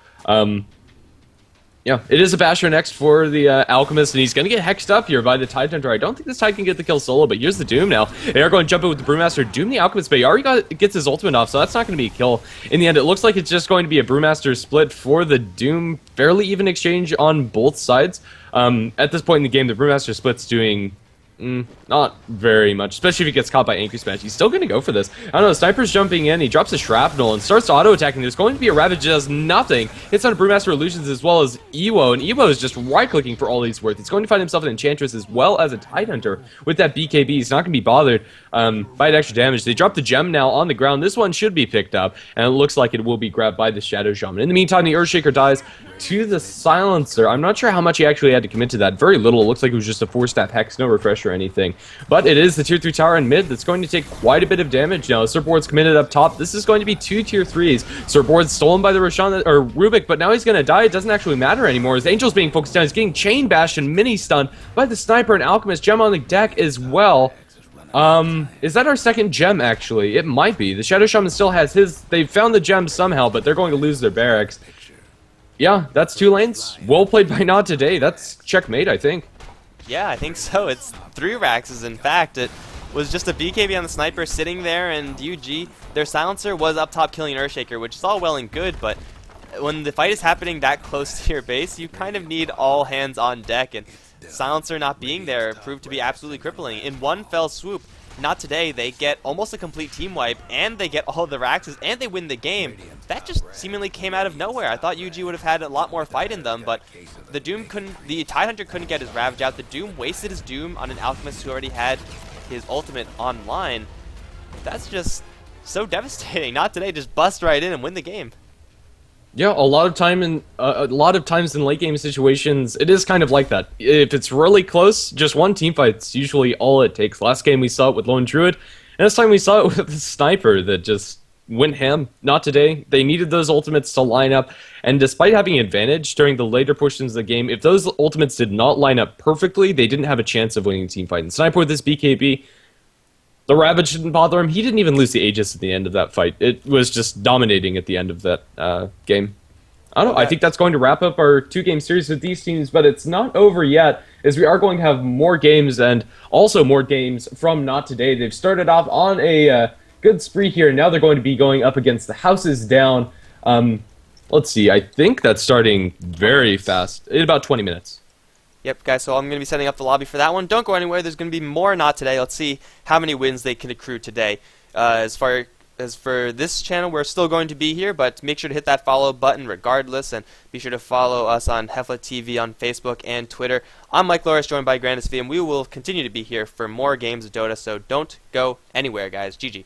Yeah, it is a Basher next for the Alchemist, and he's going to get hexed up here by the Tide Hunter. I don't think this Tide can get the kill solo, but here's the Doom now. They are going to jump in with the Brewmaster. Doom the Alchemist, but he already gets his ultimate off, so that's not going to be a kill. In the end, it looks like it's just going to be a Brewmaster split for the Doom. Fairly even exchange on both sides. At this point in the game, the Brewmaster split's doing Not very much, especially if he gets caught by Anchor Smash. He's still going to go for this. I don't know, Sniper's jumping in, he drops a Shrapnel and starts auto-attacking. There's going to be a Ravage that does nothing. Hits on Brewmaster Illusions as well as Ewo, and Ewo is just right-clicking for all he's worth. He's going to find himself an Enchantress as well as a Tidehunter with that BKB. He's not going to be bothered by the extra damage. They drop the gem now on the ground. This one should be picked up, and it looks like it will be grabbed by the Shadow Shaman. In the meantime, the Earthshaker dies to the Silencer. I'm not sure how much he actually had to commit to that. Very little. It looks like it was just a 4-step Hex, no refresh or anything. But it is the tier 3 tower in mid that's going to take quite a bit of damage now. Surfboard's committed up top. This is going to be 2 tier 3s. Surfboard's stolen by the Rubik, but now he's going to die. It doesn't actually matter anymore. As Angel's being focused down, he's getting chain bashed and mini stunned by the Sniper and Alchemist. Gem on the deck as well. Is that our second gem, actually? It might be. The Shadow Shaman still has his. They found the gem somehow, but they're going to lose their barracks. Yeah, that's 2 lanes. Well played by Not Today. That's checkmate, I think. Yeah, I think so. It's 3 Raxes, in fact. It was just a BKB on the Sniper sitting there, and UG, their Silencer was up top killing an Earthshaker, which is all well and good, but when the fight is happening that close to your base, you kind of need all hands on deck, and Silencer not being there proved to be absolutely crippling. In one fell swoop, Not Today, they get almost a complete team wipe, and they get all the Raxes, and they win the game. That just seemingly came out of nowhere. I thought UG would have had a lot more fight in them, but the Tidehunter couldn't get his Ravage out. The Doom wasted his Doom on an Alchemist who already had his ultimate online. That's just so devastating. Not Today just bust right in and win the game. Yeah, a lot of times in late game situations, it is kind of like that. If it's really close, just one team fight's usually all it takes. Last game we saw it with Lone Druid, and this time we saw it with the Sniper that just went ham. Not Today. They needed those ultimates to line up, and despite having advantage during the later portions of the game, if those ultimates did not line up perfectly, they didn't have a chance of winning the team fight. And Sniper with this BKB, the Ravage didn't bother him. He didn't even lose the Aegis at the end of that fight. It was just dominating at the end of that game. I don't know. I think that's going to wrap up our 2-game series with these teams, but it's not over yet, as we are going to have more games and also more games from Not Today. They've started off on a good spree here, and now they're going to be going up against the Houses Down. Let's see. I think that's starting very fast, in about 20 minutes. Yep, guys, so I'm going to be setting up the lobby for that one. Don't go anywhere. There's going to be more Not Today. Let's see how many wins they can accrue today. As for this channel, we're still going to be here, but make sure to hit that follow button regardless, and be sure to follow us on HeflaTV on Facebook and Twitter. I'm Mike Loris, joined by GrandisV, and we will continue to be here for more games of Dota, so don't go anywhere, guys. GG.